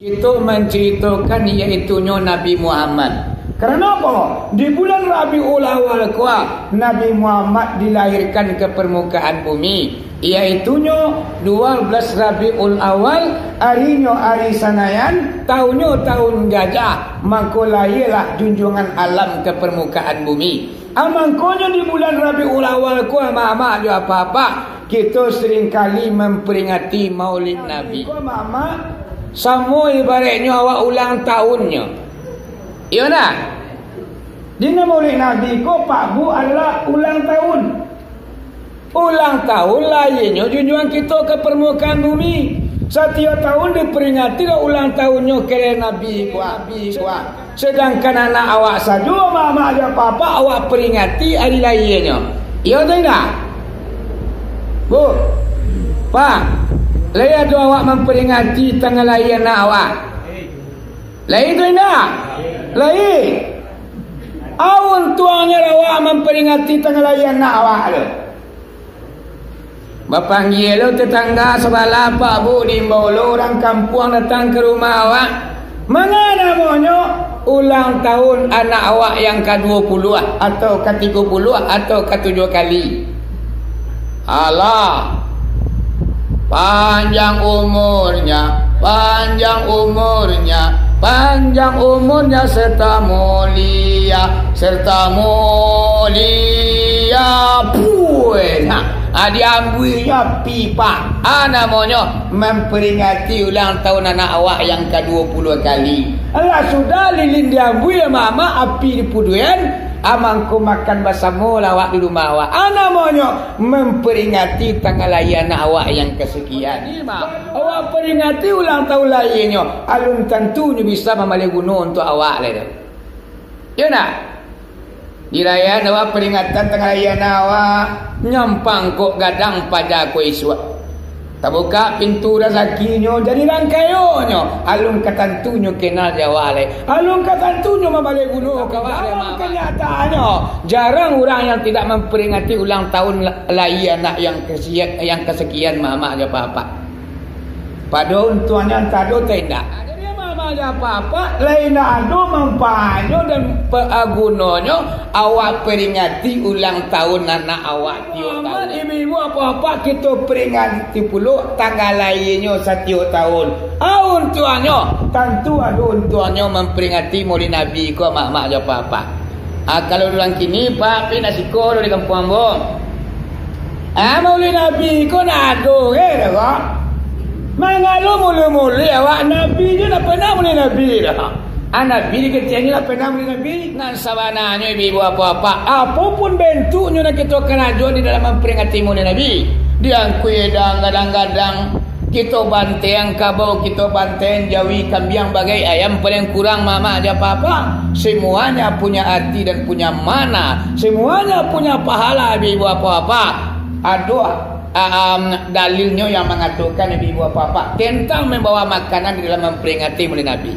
Itu menceritakan iaitunya Nabi Muhammad. Kenapa? Di bulan Rabiul Awal Nabi Muhammad dilahirkan ke permukaan bumi. Iaitunya 12 Rabiul Awal, harinya hari Senayan, tahunnya tahun gajah. Maka lahirlah junjungan alam ke permukaan bumi. Amangkonya di bulan Rabiul Awal mama ada apa-apa, kita seringkali memperingati Maulid Nabi. Mama sama ibaratnya awak ulang tahunnya. Iya tak? Dina Maulid Nabi ko Pak Bu adalah ulang tahun. Ulang tahun lainnya junjungan kita ke permukaan bumi. Setiap tahun diperingati ulang tahunnya kira Nabi kuah. Sedangkan anak awak saja mama ada apa-apa awak peringati hari lainnya. Iya tak? Bu, Pak, lain tu awak memperingati tanggal lahir anak awak. Lain tu tak? Lain. Awak tuanya awak memperingati tanggal lahir anak awak tu. Bapanggil lo tetangga sebelah Pak Bu diimbau lo orang kampung datang ke rumah awak. Mana namanya ulang tahun anak awak yang ke-20 atau ke-30 atau ke-7 kali. Alah, panjang umurnya, panjang umurnya, panjang umurnya serta mulia, serta mulia. Diambilnya pipa. Namanya memperingati ulang tahun anak awak yang ke-20 kali. Allah sudah lilin diambil mama api di puduan. Amangku makan bersama lawak di rumah awak. Namanya memperingati tanggal lahir anak awak yang kesekian. Awak peringati ulang tahun lahirnya. Alun tentunya bisa memalai gunung untuk awak lah. Ya nak? Dirayakan awak peringatan tanggal lahir anak awak. Nyampang kok gadang pada aku iswa. Tak buka pintu rezekinya jadi rangkaiannya. Alun ketentunya kenal jawale. Alun ketentunya membalik gunung kawan. Kenyataannya jarang orang yang tidak memperingati ulang tahun lahir anak yang kesekian mama aja apa-apa. Pada untuannya tado tidak. Jadi mama aja apa-apa. Lain ada manfaatnya dan gunanya awak peringati ulang tahun anak awak tiap tahun. Ibu-ibu apa-apa kita peringati puluh tanggal lahirnya setiap tahun. Untuannya tentu ada untuannya memperingati Maulid Nabi ko mak-mak aja apa-apa. Kalau ulang kini Pak Pi nasi kor di kampung ambo. Maulid Nabi ko nak ado dah. Mangalo mula-mula awak Nabi je dah pernah Maulid Nabi dah. Nabi kecilnya dah pernah Maulid Nabi. Nan sabananya ibu apa-apa. Apapun bentuknya nak kita kerajuan di dalam memperingati Maulid Nabi. Diangkui dan kadang-kadang kita banteng kabau, kita banteng jawi kambing bagai ayam paling kurang mama ada apa-apa. Semuanya punya arti dan punya mana. Semuanya punya pahala ibu apa-apa. Ada dalilnya yang mengatakan ibu apa-apa tentang membawa makanan di dalam memperingati Maulid Nabi.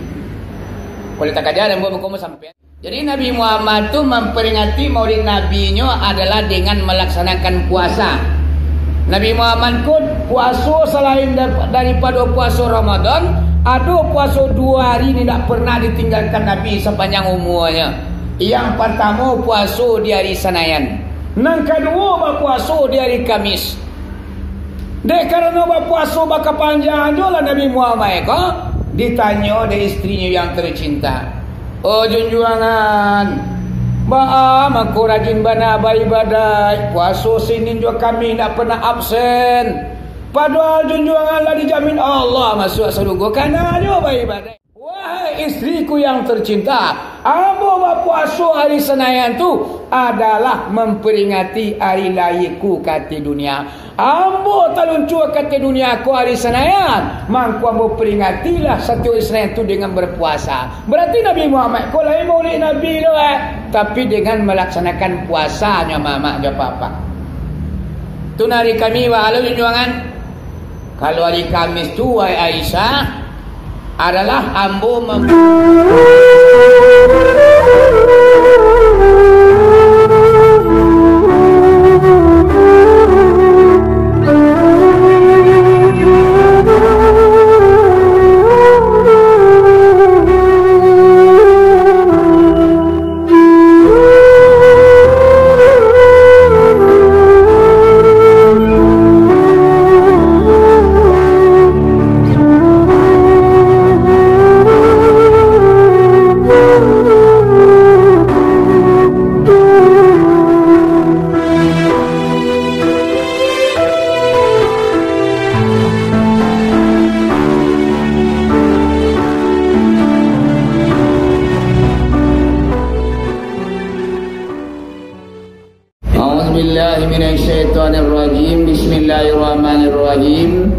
Kalau tak ada dan buat sampai. Jadi Nabi Muhammad itu memperingati Maulid Nabi-nya adalah dengan melaksanakan puasa. Nabi Muhammad pun puasa selain daripada puasa Ramadan, ada puasa 2 hari tidak pernah ditinggalkan Nabi sepanjang umurnya. Yang pertama puasa di hari Senayan. Yang kedua berpuasa di hari Kamis. Dek karena berpuasa baka panjang aja lah Nabi Muhammad ditanya oleh istrinya yang tercinta. Oh junjungan, aku rajin beribadah, puasa Senin juga kami tak pernah absen. Padahal junjungan lah dijamin Allah masuk surga karena dia beribadah. Wahai istriku yang tercinta, ambo berpuasa hari Senayan tu adalah memperingati hari lahirku kata dunia. Ambo taluncur kata dunia aku hari Senayan, mangku ambo peringatilah satu Senayan tu dengan berpuasa. Berarti Nabi Muhammad ko lain Maulid Nabi tu tapi dengan melaksanakan puasanya mama je apa-apa. Tu hari kami walau junjungan. Kalau hari Kamis tu Aisyah adalah ambo minasyaitonirrajim. Bismillahirrahmanirrahim.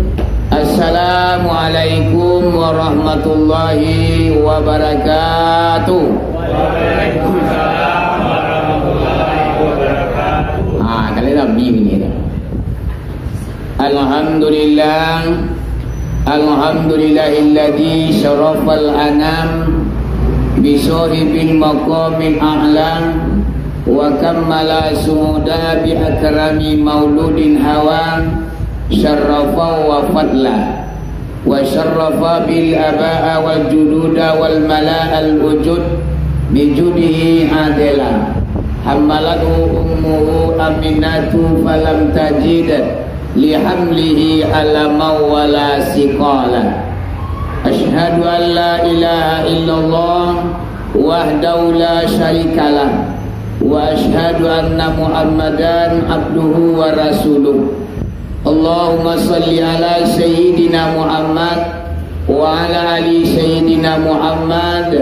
Assalamualaikum warahmatullahi wabarakatuh. Waalaikumsalam warahmatullahi wabarakatuh. Kali Nabi ini. Alhamdulillahilladzi syarafal anam bisohibil maqamil a'lam wa kammala suuda bi akrami mauludin hawan syarrafa wa fadla wa syarrafa bil aba'a wal jududa wal mala'al wujud bi judihi adila hammalatu ummuhu aminatu falam tajid li hamlihi alama wala siqala. Asyhadu an la ilaha illallah wahdahu la syarikalah wa asyhadu anna muhammadan abduhu wa rasuluh. Allahumma salli ala sayyidina Muhammad wa ala ali sayyidina Muhammad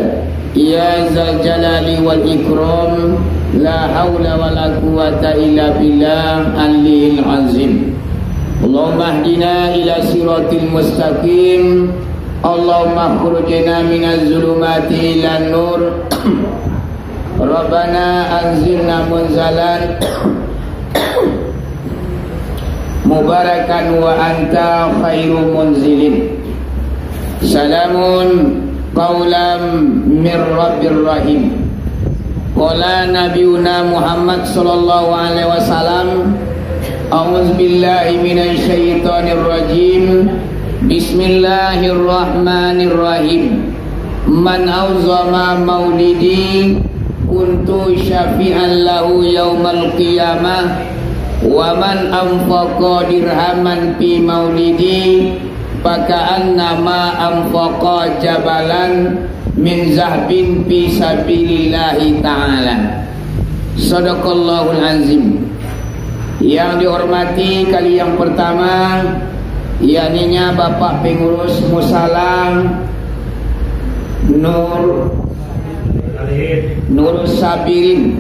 ya zal jalali wal ikram la hawla wa la quwata illa billah al-lil azim. Allahumma hdina ila siratil mustaqim. Allahumma khurujna minaz zulumati ilan nur. Rabbana anzilna munzalan mubarakan wa anta khairu munzilin. Salamun qawlam min rabbir rahim. Qala nabiyuna Muhammad sallallahu alaihi wasallam, a'udzu billahi minasy syaithanir rajim. Bismillahirrahmanirrahim. Man auzama maulidi kuntu syafi'an lahu yaumal qiyamah. Wa man anfaqa dirhaman fi maulidi faka'annama anfaqa jabalan min zahbin fi sabilillahi ta'ala. Shadaqallahul azim. Yang dihormati kali yang pertama, yakninya Bapak Pengurus Musalam Nur Sabirin,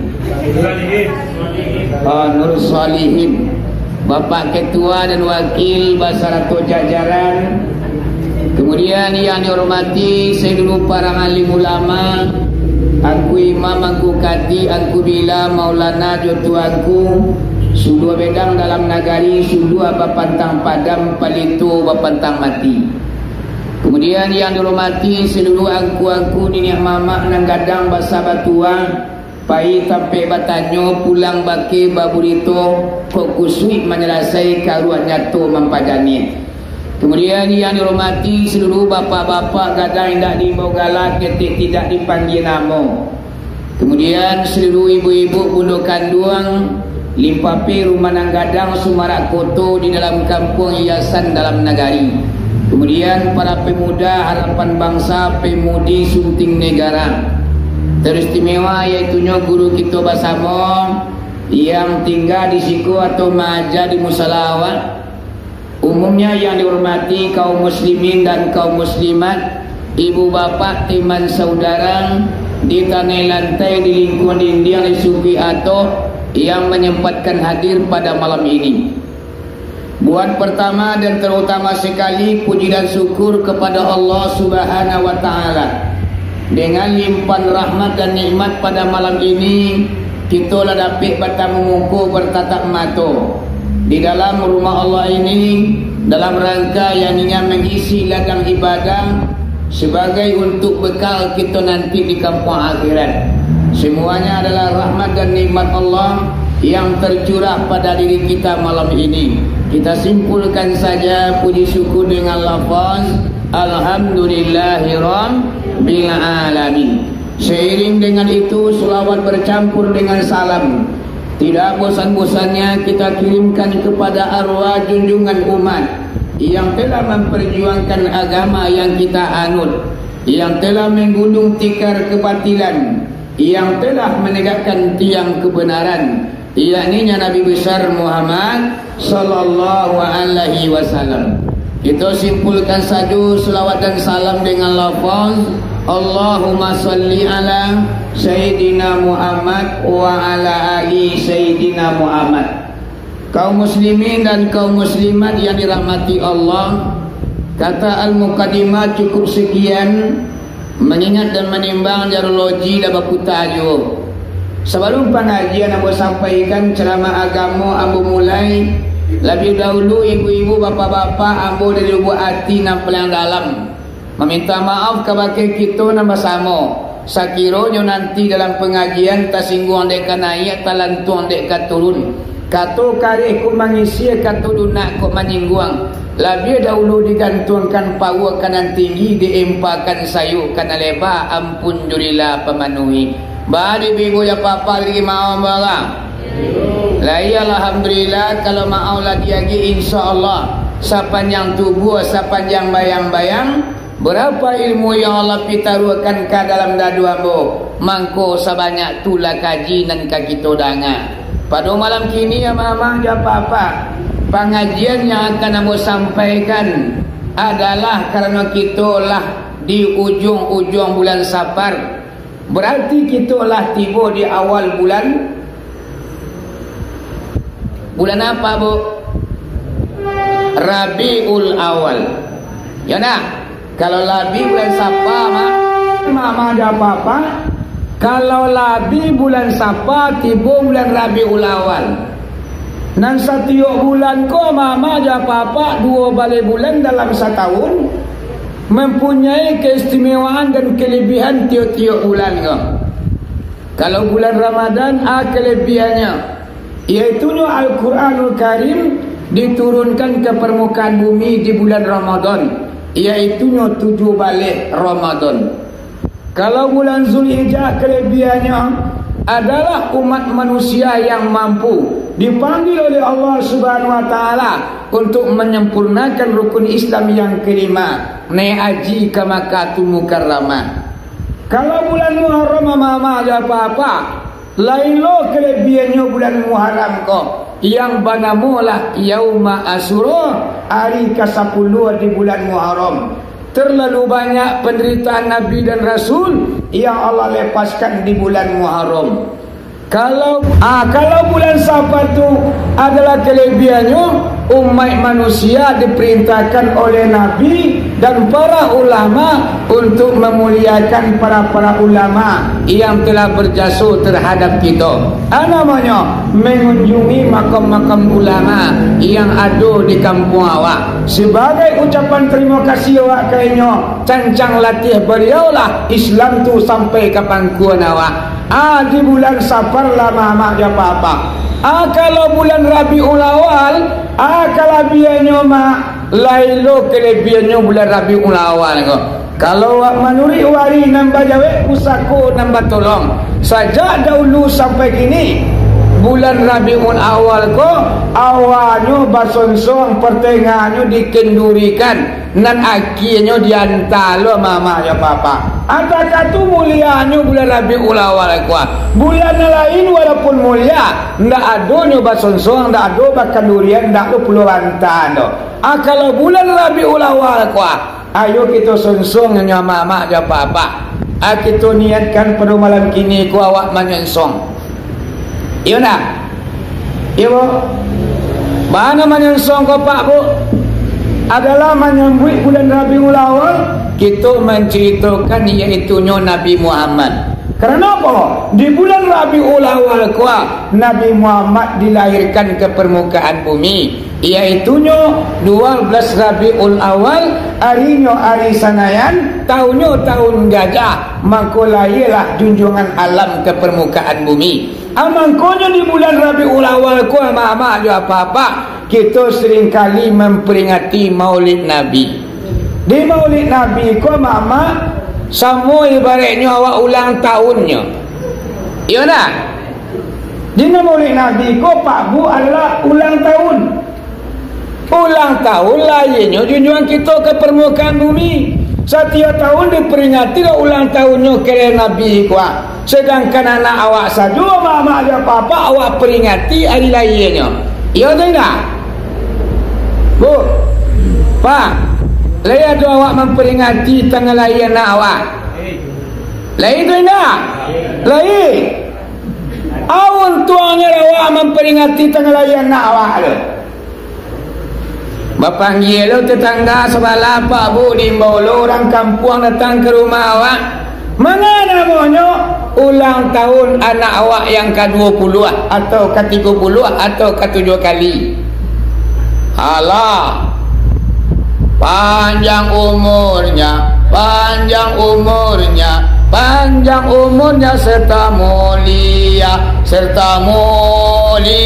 Nur Salihin, Bapak Ketua dan Wakil Basarato jajaran. Kemudian yang dihormati seluruh para alim ulama, angku imam, angku kati, angku bila, maulana, jotuanku, sudu bedang dalam nagari, sudu bapantang padam, palito bapantang mati. Kemudian yang dihormati seluruh angku-angku niniak mamak nang gadang basa batua, pai sampai batanyo pulang baki baburito kok kusui menyelesai karuan nyato mampajani. Kemudian yang dihormati seluruh bapak-bapak gadang tidak diimbau galak ketik tidak dipanggil nama. Kemudian seluruh ibu-ibu bunuh kanduang limpapi rumah nang gadang sumarak koto di dalam kampung hiasan dalam nagari. Kemudian para pemuda harapan bangsa, pemudi sunting negara teristimewa, yaitunya guru kita Basamo yang tinggal di siku atau maja di musalawat. Umumnya yang dihormati kaum muslimin dan kaum muslimat, ibu bapak, teman saudara di tanah lantai, di lingkungan India, di suki atau yang menyempatkan hadir pada malam ini. Buat pertama dan terutama sekali puji dan syukur kepada Allah Subhanahu wa taala. Dengan limpahan rahmat dan nikmat pada malam ini, kita lah dapat bertamu muka bertatap mata di dalam rumah Allah ini dalam rangka yang ingin mengisi ladang ibadah sebagai untuk bekal kita nanti di kampung akhirat. Semuanya adalah rahmat dan nikmat Allah yang tercurah pada diri kita malam ini. Kita simpulkan saja puji syukur dengan lafaz Alhamdulillahirabbil alamin. Seiring dengan itu selawat bercampur dengan salam tidak bosan-bosannya kita kirimkan kepada arwah junjungan umat yang telah memperjuangkan agama yang kita anut, yang telah menggulung tikar kebatilan, yang telah menegakkan tiang kebenaran, yakni Nabi besar Muhammad sallallahu alaihi wasallam. Kita simpulkan saja selawat dan salam dengan lafaz Allahumma salli ala Sayyidina Muhammad wa ala ali Sayyidina Muhammad. Kaum muslimin dan kaum muslimat yang dirahmati Allah, kata Al-Muqaddimah cukup sekian, mengingat dan menimbang jarologi dan baku tajuk. Sebelum pengajian ambo sampaikan ceramah agama, ambo mulai lebih dahulu ibu-ibu, bapa-bapa, ambo dari lubuk hati nan paling dalam meminta maaf kepada kita nan bersama. Sakiranya nanti dalam pengajian tersinggung dekat naik, talantuang dekat turun, kata karih ku mengisi, kata lunak ku menyinggung. Lebih dahulu digantungkan pawa kanan tinggi, diempakan sayuk kanan lebar, ampun jurilah pemenuhi. Bari ibu ya papa lagi mau barang. La iya alhamdulillah, kalau mau lagi insyaallah sepanjang tubuh, sepanjang bayang-bayang, berapa ilmu yang Allah pitarukan ke dalam dadu ambo, mangko sebanyak tulah kaji dan kaki todanga. Pada malam kini ya mama ya papa, pengajian yang akan ambo sampaikan adalah karena kita lah di ujung-ujung bulan Safar. Berarti kita lah tiba di awal bulan apa bu? Rabiul Awal. Ya nak, kalau labi bulan Safar mama ada apa-apa. Kalau labi bulan Safar tiba bulan Rabiul Awal. Nan setiap bulan ko mama ada apa-apa 2 balik bulan dalam setahun, mempunyai keistimewaan dan kelebihan tiap-tiap bulan ko. Kalau bulan Ramadan kelebihannya yaitu Al-Quranul Karim diturunkan ke permukaan bumi di bulan Ramadan, yaitu 7 balik Ramadan. Kalau bulan Zulhijjah kelebihannya adalah umat manusia yang mampu dipanggil oleh Allah Subhanahu wa taala untuk menyempurnakan rukun Islam yang kelima, naik haji ke Makkahul Mukarramah. Kalau bulan Muharram mama ada apa-apa, lain lo kelebihannya bulan Muharram ko, yang banamulah Yauma Asyura, hari ke-10 di bulan Muharram. Terlalu banyak penderitaan Nabi dan Rasul yang Allah lepaskan di bulan Muharram. Kalau bulan Safar itu adalah kelebihannya, umat manusia diperintahkan oleh Nabi dan para ulama untuk memuliakan para ulama yang telah berjasa terhadap kita. Namanya mengunjungi makam-makam ulama yang ada di kampung awak. Sebagai ucapan terima kasih awak kayaknya cancang latih beliaulah Islam tu sampai ke pangkuan awak. Di bulan Safar lah mama dia apa-apa. Kalau bulan Rabiul Awal, kelebihannya lailo kelebihannya bulan Rabiul Awal ko. Kalau menuri wari nambah jawe, usaku nambah tolong. Sejak dahulu sampai kini bulan Rabiul Awal ko awalnya basonsong, pertengahannya dikendurikan, nan akhirnya diantalo mama ya papa. Ada katu mulianya bulan Rabiul Awal ko. Bulan lain walaupun mulia, ndak adonyo basonsong, ndak ado bakandurian, ndak ado puluhan. Kalau bulan Rabiul Awal ko, ayo kita sonsong nya mama ya papa. Kita niatkan pada malam kini ko awak manyonsong. Iya nak? Iya bu? Mana menyonsong ko pak bu? Adalah menyambut bulan Rabiul Awal, kita menceritakan iaitunya Nabi Muhammad. Karena apa? Di bulan Rabiul Awal kuah Nabi Muhammad dilahirkan ke permukaan bumi, iaitunya 12 Rabiul Awal, harinya hari Sanayan, tahunnya tahun gajah, maka lahirlah junjungan alam ke permukaan bumi. Amangkonya di bulan Rabiul Awal kuah mama ada apa-apa, kita seringkali memperingati Maulid Nabi. Di Maulid Nabi kuah mama sama ibaratnya awak ulang tahunnya. Iya nak? Di Maulid Nabi kuah Pak Bu adalah ulang tahun. Ulang tahun lainnya junjungan kita ke permukaan bumi. Setiap tahun diperingati ulang tahunnya kira Nabi kuah. Sedangkan anak awak saja mama ada apa-apa awak peringati hari lainnya. Iya tak? Bu, Pak, lain ada awak memperingati tanggal lahir anak awak. Lain tu tak? Lain. Awun tuangnya awak memperingati tengelayan awak lo. Bapanggil lo tetangga sebelah Pak Bu diimbau lo orang kampung datang ke rumah awak. Mana namanya ulang tahun anak awak yang ke-20 atau ke-30 atau ke-7 kali. Alah, panjang umurnya, panjang umurnya, panjang umurnya serta mulia, serta mulia.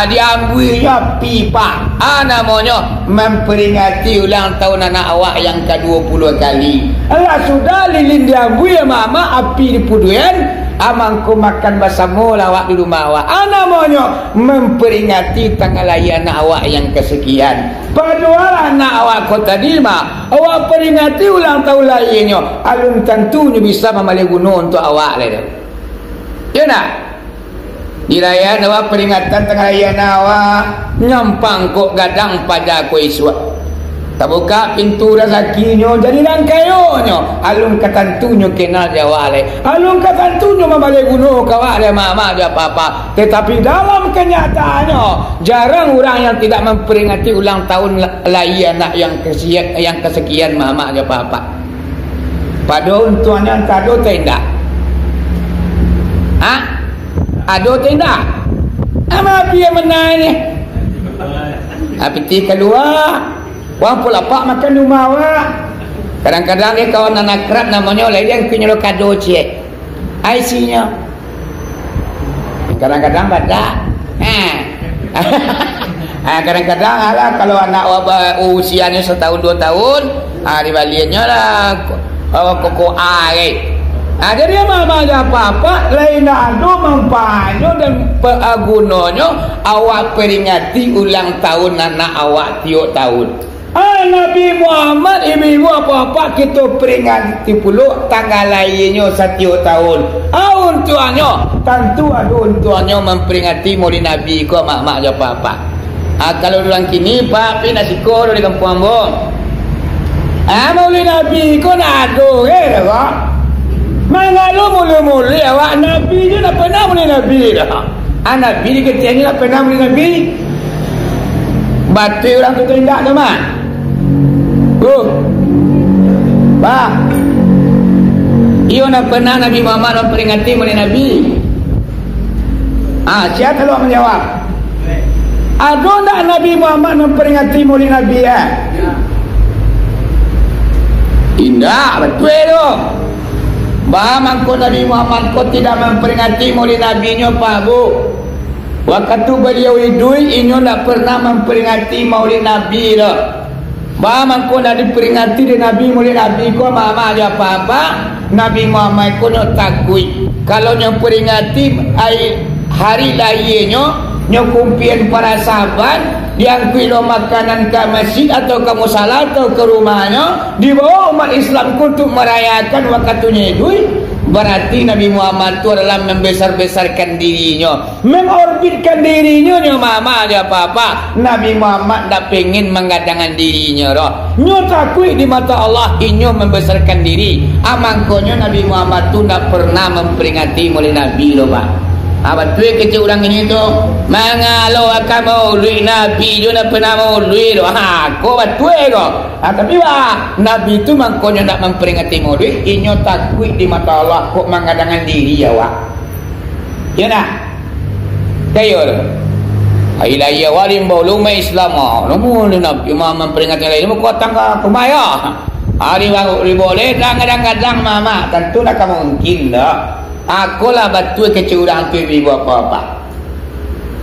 Diambilnya pipa. Namanya memperingati ulang tahun anak awak yang ke-20 kali. Allah sudah lilin diambil ya mama api di puduan. Amangku makan bersama awak di rumah awak. Namanya memperingati tanggal lahir anak awak yang kesekian. Padahal anak awak kau tadi mah awak peringati ulang tahun lahirnya. Alun tentunya bisa memalai gunung untuk awak lah. Ya nak? Diraya awak peringatan tanggal lahir anak awak nyampang kok gadang pada aku iswa. Tak buka pintu rezekinya jadi rangkayonyo. Alun katantunyo kenal jawale. Alun katantunyo membalai gunung kawak dia mama dia papa. Tetapi dalam kenyataannya jarang orang yang tidak memperingati ulang tahun lahir anak yang kesekian mama dia papa. Padahal tuannya tado tenda. Ado tenda. Ama dia menanya. Apiti keluar. Wang pula pak makan rumah awak. Kadang-kadang dia kawan anak kerap namanya oleh dia punya kado cek. IC-nya. Kadang-kadang badak. Kadang-kadang ala kalau anak awak usianya setahun 2 tahun, dibaliannya lah koko air. Ada dia mama ada apa-apa lain ada manfaatnya dan gunanya awak peringati ulang tahun anak awak tiap tahun. Nabi Muhammad ibu apa-apa kita peringati puluh tanggal lahirnya setiap tahun. Untuannya tentu ada untuannya memperingati maulid Nabi ko mak-mak apa-apa. Kalau orang kini pak pi nasi ko di kampung ambon. Maulid Nabi ko na ado kok. Mangalo mulu-mulu awak Nabi je nak pernah muli Nabi dah. Nabi ketiak ni nak pernah muli Nabi. Batu orang tu tindak tu mak. Pak. Iyo nak pernah Nabi Muhammad memperingati muli Nabi. Siapa kalau menjawab? Ada tak Nabi Muhammad memperingati muli Nabi Indah betul tu. Mangko Nabi Muhammad kau tidak memperingati maulid Nabi-nya Pak Bu. Waktu beliau hidup inyo tak pernah memperingati maulid Nabi dah. Mangko dah diperingati di Nabi maulid Nabi kau mama aja apa-apa. Nabi Muhammad kau nak takui. Kalau nyo peringati hari lahirnya nyo kumpian para sahabat yang kilo makanan ke masjid atau ke musala atau ke rumahnya dibawa umat Islam untuk merayakan waktunya itu. Berarti Nabi Muhammad itu adalah membesar-besarkan dirinya, mengorbitkan dirinya nyo mama ada apa-apa. Nabi Muhammad tak pengen menggadangkan dirinya roh. Nyo takui di mata Allah inyo membesarkan diri. Amangkonyo Nabi Muhammad itu tak pernah memperingati mulai Nabi loh Pak. Betul kecil orang ini tu mangalo akan maulid Nabi je nak pernah maulid tu. Kau betul kau. Tapi Nabi tu mangkonya nak memperingati maulid inyo takui di mata Allah kok menggadangkan diri awak. Ya nak? Kayur. Hari lahir awak limbau lumai Islam. Namun Nabi memperingati lahir mu kau tangga kumaya. Hari boleh kadang-kadang mama tentu nak mungkin dah. Aku lah betul kecurang tu ibu apa-apa.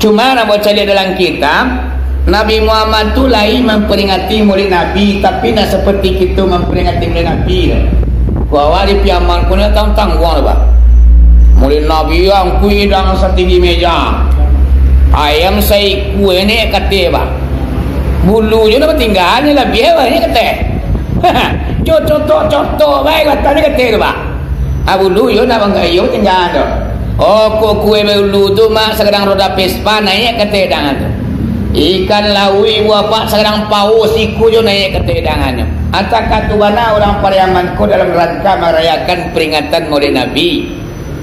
Cuma nak baca dalam kitab Nabi Muhammad tu lain memperingati maulid Nabi, tapi nak seperti kita memperingati maulid Nabi. Kau awak di piaman kau ni tang-tang gua apa? Maulid Nabi yang kui dang setinggi meja. Ayam saya kue ni kata apa? Bulu je nak tinggal ni lebih apa ni kata? Contoh baik kata ni kata apa? Bulu yo nak banggayo tinggal tu. Kok kue bulu tu mak sekarang roda Vespa naik ke tedangan tu. Ikan lawi apa sekarang paus siku jo naik ke tedangan tu. Atak katu bana orang Pariaman ko dalam rangka merayakan peringatan maulid Nabi.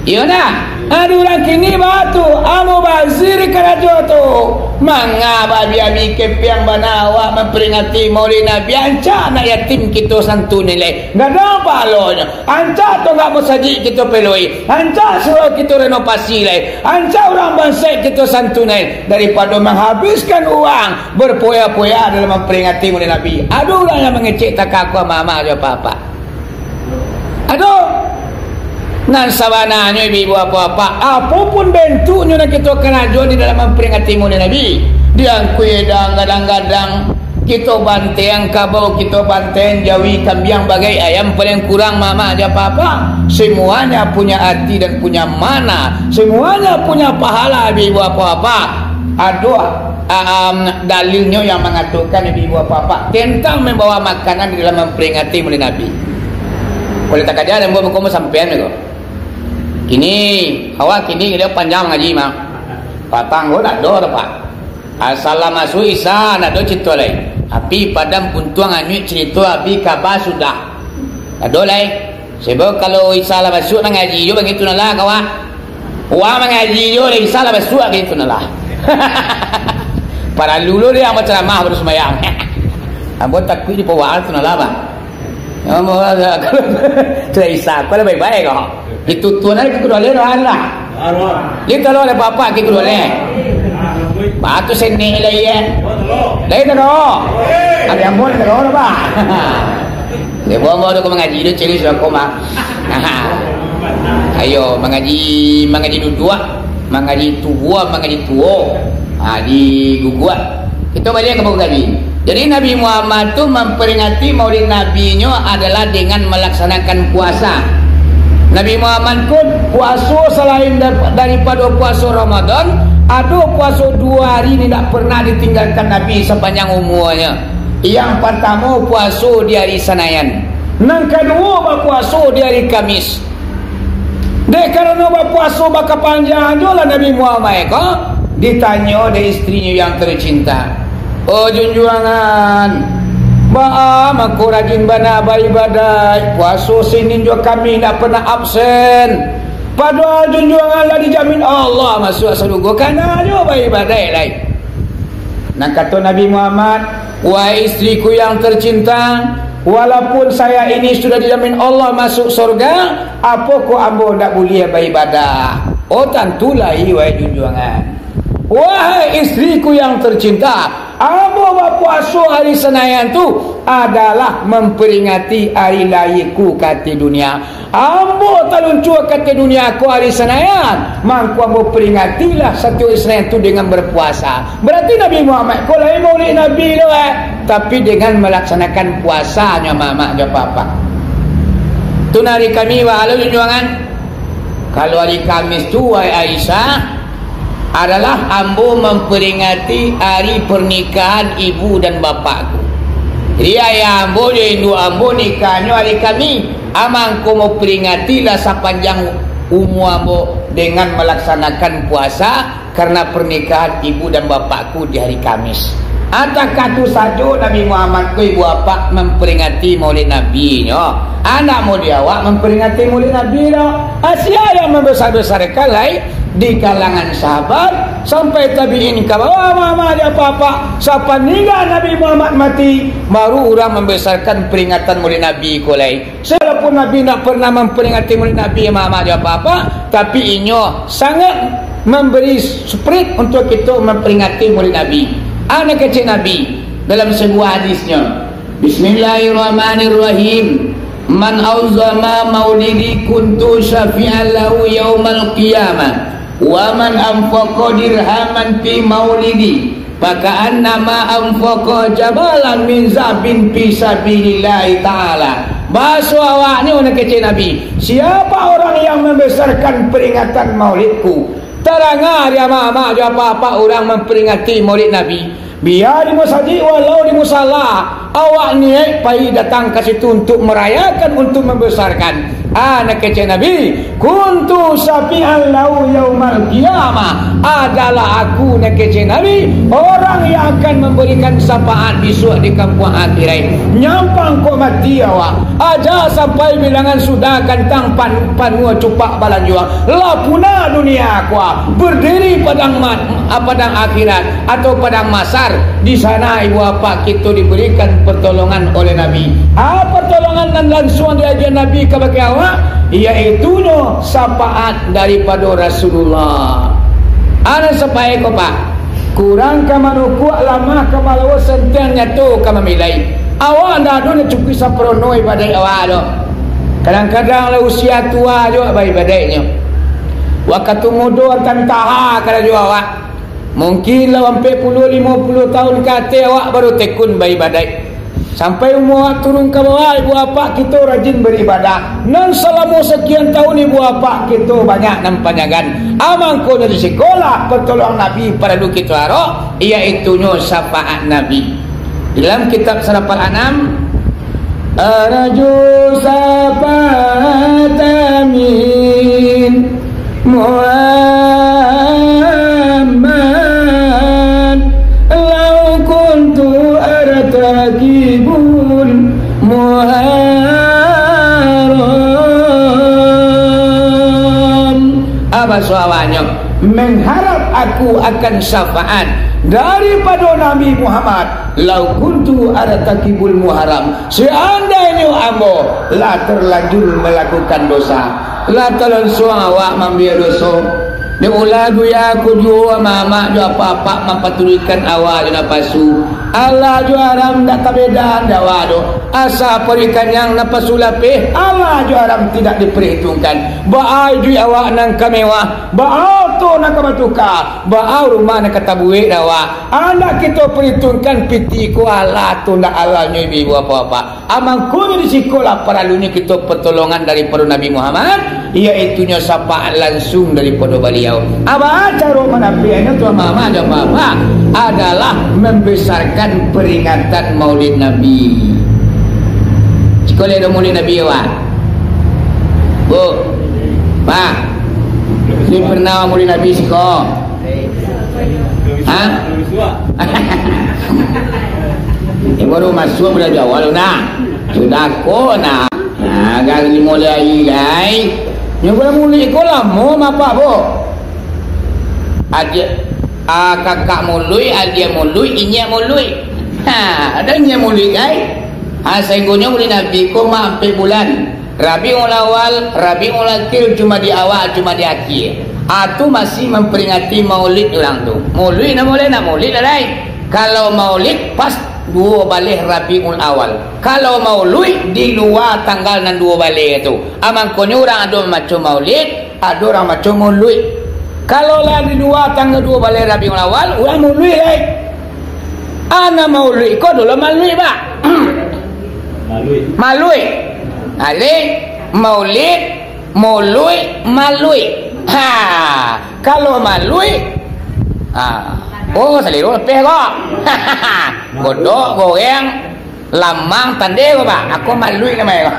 Iya nak. Ada orang kini batu amo bazir kerajo tu. Mangapa dia bikin piang bana awak memperingati Maulid Nabi anca nak yatim kita santun nilai. Enggak ada palonya. Anca tu enggak mau saji kita peloi. Anca suruh kita renovasi lai. Anca orang bangsa kita santun daripada menghabiskan uang berpoya-poya dalam memperingati Maulid Nabi. Ada orang yang mengecek tak aku mama aja papa. Aduh. Nan sabananya ibu apa-apa apapun bentuknya nak kita kerajuan di dalam memperingati Maulid Nabi. Dia kuidang kadang-kadang kita banteng kabau, kita banteng jawi kambiang bagai ayam, paling kurang mama aja apa-apa. Semuanya punya arti dan punya mana, semuanya punya pahala ibu apa-apa. Ada dalilnya yang mengatakan ibu apa-apa tentang membawa makanan di dalam memperingati Maulid Nabi. Kalau tak ada yang bawa kamu sampean itu. Kini awak kini dia panjang ngaji mah. Patang go nak do pak. Asal masuk isa nak do cerita lain. Api padam puntuang anu cerita api kabar sudah. Ado lain. Sebab kalau isa la masuk nang ngaji yo begitu nalah kawan. Wa mengaji yo isa la masuk begitu nalah. Para lulu dia amat ceramah baru sembahyang. Ambo takut di pawal tu nalah ba. Ambo ada kalau isa kalau baik-baik kok. Itu tuan ada kita boleh lah. Kita boleh bapa kita boleh. Batu seni lagi ya. Lagi tu. Ada yang boleh tu apa? Dia bawa tu mengaji tu cili sudah koma. Ayo mengaji dua, mengaji tua, mengaji tua. Di guguat. Kita balik ke buku tadi. Jadi Nabi Muhammad tu memperingati Maulid Nabi-nya adalah dengan melaksanakan puasa. Nabi Muhammad pun puasa selain daripada puasa Ramadan, ada puasa 2 hari tidak pernah ditinggalkan Nabi sepanjang umurnya. Yang pertama puasa di hari Senayan, yang kedua puasa di hari Kamis. Dek karena puasa baka panjang lah Nabi Muhammad ko ditanya dari istrinya yang tercinta. Oh junjungan, aku rajin bana ibadah puasa Senin juga kami tak pernah absen. Padahal junjungan lah dijamin Allah masuk surga karena nyoba ibadah lain. Nah kata Nabi Muhammad, wahai istriku yang tercinta, walaupun saya ini sudah dijamin Allah masuk surga, apa kok ambo tak boleh beribadah? Oh tentulah wahai junjungan. Wahai istriku yang tercinta, ambo berpuasa hari Senayan tu adalah memperingati hari lahirku kata dunia. Ambo taluncur kata dunia aku hari Senayan, mangku ambo peringatilah satu hari Senayan tu dengan berpuasa. Berarti Nabi Muhammad kalau Maulid Nabi tu tapi dengan melaksanakan puasanya mama dan papa. Tu hari kami walau junjungan. Kalau hari Kamis tu wahai Aisyah adalah ambo memperingati hari pernikahan ibu dan bapakku. Jadi ayah ambo dia Hindu ambo nikahnya hari kami. Amangku mau peringatilah sepanjang umur ambo dengan melaksanakan puasa karena pernikahan ibu dan bapakku di hari Kamis. Ataukah tu saja Nabi Muhammad ku ibu bapa memperingati Maulid Nabi nya. Anak mau dia awak memperingati Maulid Nabi nya. Asia yang membesar-besarkan lain di kalangan sahabat sampai tabi'in ke bawah mama dia apa-apa siapa ninggal Nabi Muhammad mati baru orang membesarkan peringatan Maulid Nabi kulai. Walaupun Nabi tak pernah memperingati Maulid Nabi mama dia apa-apa, tapi inyo sangat memberi spirit untuk kita memperingati Maulid Nabi. Anak kecil Nabi dalam sebuah hadisnya, Bismillahirrahmanirrahim, man auzama maulidi kuntu syafi'an lahu yaumal qiyamah wa man anfaqa dirhaman fi maulidi maka annama anfaqa jabalan min zabin fi sabilillah taala. Bahasa awak ni anak kecil Nabi, siapa orang yang membesarkan peringatan maulidku, terangah dia mama dia apa-apa orang memperingati Maulid Nabi, biar di masjid walau di musala awak niat pai datang ke situ untuk merayakan, untuk membesarkan. Anak kece Nabi, kuntu syafi'an lahu yaumal qiyamah, adalah aku nak kece Nabi, orang yang akan memberikan syafaat besok di kampung akhirat. Nyampang kau mati awak aja sampai bilangan sudah kantang panua cupak balan juang lapuna dunia aku berdiri padang akhirat atau padang masar. Di sana ibu bapa kita diberikan pertolongan oleh Nabi. Pertolongan dan langsung diajar Nabi kepada awak, iaitu syafaat daripada Rasulullah. Ana sampai ko pak kurang kamanuku lama kamalawa sentiannya tu kamamilai awak dah ada cukup sapronoi badai awak do. Kadang-kadang lah usia tua juga baik badainya waktu muda tantaha kada juga awak mungkin lah sampai 50 tahun kata awak baru tekun baik badai. Sampai umur turun ke bawah, ibu bapa kita rajin beribadah. Dan selama sekian tahun ibu bapa kita banyak nampanyakan. Amang ko dari sekolah pertolongan Nabi pada dulu kita harap, iaitu syafaat Nabi. Dalam kitab Surah Al-An'am, arju syafaat amin Muhammad lau kuntu artakibul muharram. Apa soalannya? Mengharap aku akan syafaat daripada Nabi Muhammad. Lau kuntu artakibul muharram, seandainya ambo la terlanjur melakukan dosa, la terlangsung awak membiar dosa. Dia ulagu ya aku jua mama jua papa mempatulikan awal jua pasu. Allah jua haram tak tabeda dawa do. Asa perikan yang napasu lapih Allah jua haram tidak diperhitungkan. Baai jui awak nang kamewah, baau tu nak kabatuka, baau rumah nak katabuik dawa. Anak kita perhitungkan piti ku Allah tu nak Allah nyui ibu apa-apa. Amang kunya di sekolah paralunya kita pertolongan daripada Nabi Muhammad, iaitunya syafaat langsung daripada beliau. Apa cara menafikannya tuan mama dan bapa adalah membesarkan peringatan Maulid Nabi. Sekolah ada Maulid Nabi awak, bu, pak, ni pernah Maulid Nabi sekolah? Hah? Baru masuk sudah jawab sudah kau nak. Agak ni mulai lagi. Yang mulai kau lah mau apa bu? Adik kakak mului, adik mului, inya mului. Ada inya mului guys. Sehingga mulai Nabi ko sampai bulan Rabiul Awal, Rabiul Akhir cuma di awal, cuma di akhir. Itu masih memperingati Maulid orang tu. Maulid nak Maulid lain. Kalau Maulid pas 2 balik Rabiul Awal. Kalau Maulid di luar tanggal nan 2 balik itu. Amang konya orang ada macam Maulid, ada orang macam Maulid. Kalau lah di luar tanggal 2 balik Rabiul Awal, orang Maulid lain. Ana Maulid kau dulu Maulid pak. Malui. Maulid, Malui. Kalau Malui, oh seliru lebih kok. Godok, goreng, lamang, tande kok pak. Aku Malui namanya.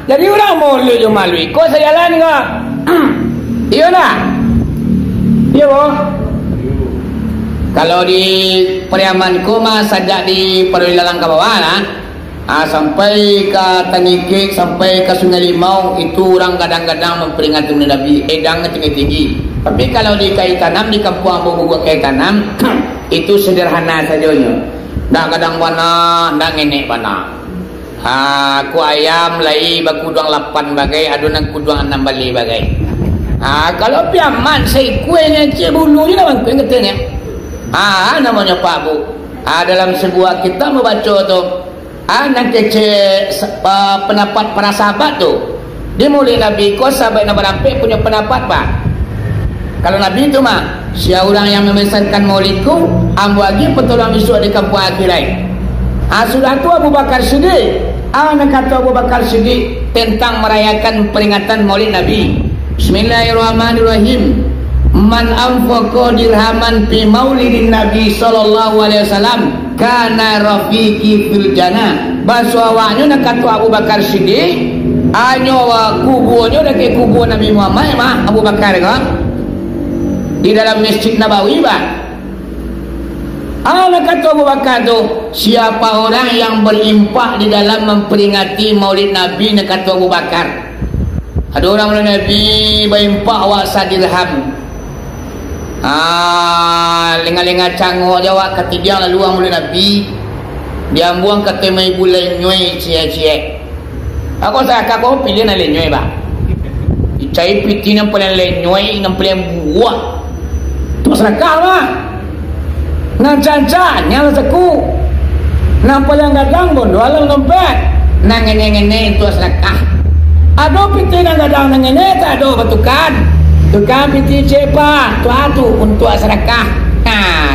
Jadi orang Maulid je Malui. Kau sejalan kok. Iya nak? Iya boh. Kalau di Pariamanku mah sajak di Perwilalang ke bawah lah. Sampai ke Tanikik, sampai ke Sungai Limau, itu orang kadang-kadang memperingati Nabi edang tinggi-tinggi. Tapi kalau di Kaitanam, di kampung Ambo Kaitanam, itu sederhana sajanya. Dah kadang mana, dah ngenek mana. Ku ayam lai bakudang 8 bagai, adunan kudang 6 balik bagai. Kalau piaman saya kuenya cik bulunya namanya kue ngetenya. Namanya Pak Bu. Dalam sebuah kita membaca tu. Nanti pendapat para sahabat tu. Dia mulai Nabi ko sahabat Nabi Rampik punya pendapat pak. Kalau Nabi itu mah siapa orang yang membesarkan maulidku, ambo lagi pertolongan besok di kampung akhirat. Sudah tu Abu Bakar Siddiq. Nak kata Abu Bakar Siddiq tentang merayakan peringatan maulid Nabi. Bismillahirrahmanirrahim. Man anfaqa dirhaman fi maulidin Nabi sallallahu alaihi wasallam kana rafiqi fil jannah. Bahasa awaknya nak kata Abu Bakar Siddiq, Anyo kuburnya dah ke kubur Nabi Muhammad mah Abu Bakar kan di dalam Masjid Nabawi bah. Anak kata Abu Bakar tu, siapa orang yang berimpak di dalam memperingati Maulid Nabi, nak kata Abu Bakar. Ada orang Maulid Nabi berimpak waksa dirham. Lenga-lenga cangok jawab kata dia lalu orang Maulid Nabi. Dia buang kata mai bulai nyoi cie-cie. Aku saya kau pilih nak lenyoi bah. Cai piti nak paling lenyoi, nak paling buat. Tu sedekah mah. Nak cancan nyala seku. Nak paling gadang pun dalam dompet. Nak ngene-ngene itu sedekah. Ada piti nak gadang ngene tak ada batukan. Tukang piti cepa, tu atu untuk sedekah.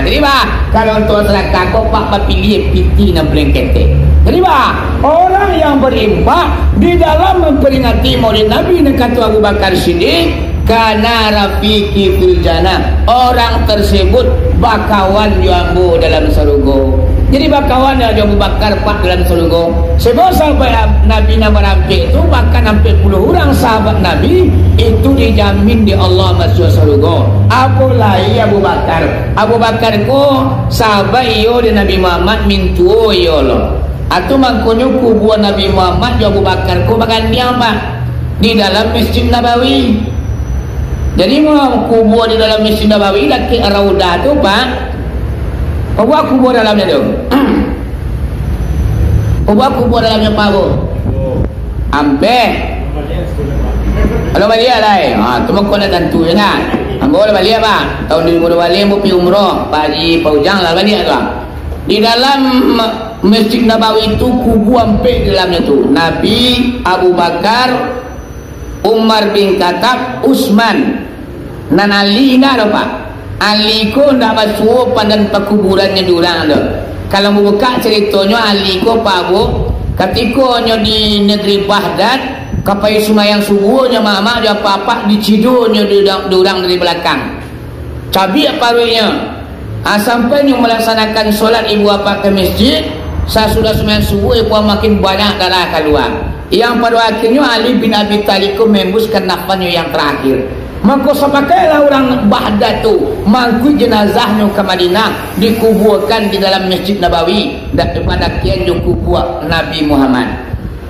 Jadi bah, kalau untuk sedekah kau pak pilih piti nak paling ketek. Jadi bah, orang yang berimpak di dalam memperingati Maulid Nabi dan kata Abu Bakar Siddiq, kana rafiqi fil jannah, orang tersebut bakawan jambu dalam surga. Jadi bakawan Abu Bakar pak dalam surga. Sebab sahabat Nabi nama rafiq itu bahkan sampai 10 orang sahabat Nabi itu dijamin di Allah masuk surga. Apalagi Abu Bakar. Abu Bakar ko sahabat iyo di Nabi Muhammad mintuo iyo loh. Atau mangkonyo kubur Nabi Muhammad Abu Bakar ko bagan niama di dalam Masjid Nabawi. Jadi mau kubur di dalam Masjid Nabawi laki raudah tu pak. Apa kubur dalamnya tu? Apa kubur dalamnya pak bu? Ampe. Kalau balik lah. Tu mangkon ada tentu je kan. Ambo balik pak. Tahun 2000 balik mau pi umrah. Pak Haji Paujang lah balik tu. Di dalam Masjid Nabawi itu kubu ampe dalamnya tu Nabi, Abu Bakar, Umar bin Khattab, Utsman, dan Ali nak apa? Ali ko ndak masuk pandan pekuburannya diorang tu. Kalau buka ceritanya Ali ko pabu ketika nya di negeri Baghdad kapai sumayang subuhnya mama dia papa dicidurnya diorang dari belakang. Cabi apa runya? Sampai yang melaksanakan solat ibu bapa ke masjid, saya sudah sembahyang subuh, ibu makin banyak darah keluar. Yang pada akhirnya Ali bin Abi Thalib membuskan nafasnya yang terakhir. Maka sepakailah orang Baghdad tu mangkuk jenazahnya ke Madinah, dikuburkan di dalam Masjid Nabawi dan pada kian kubur Nabi Muhammad.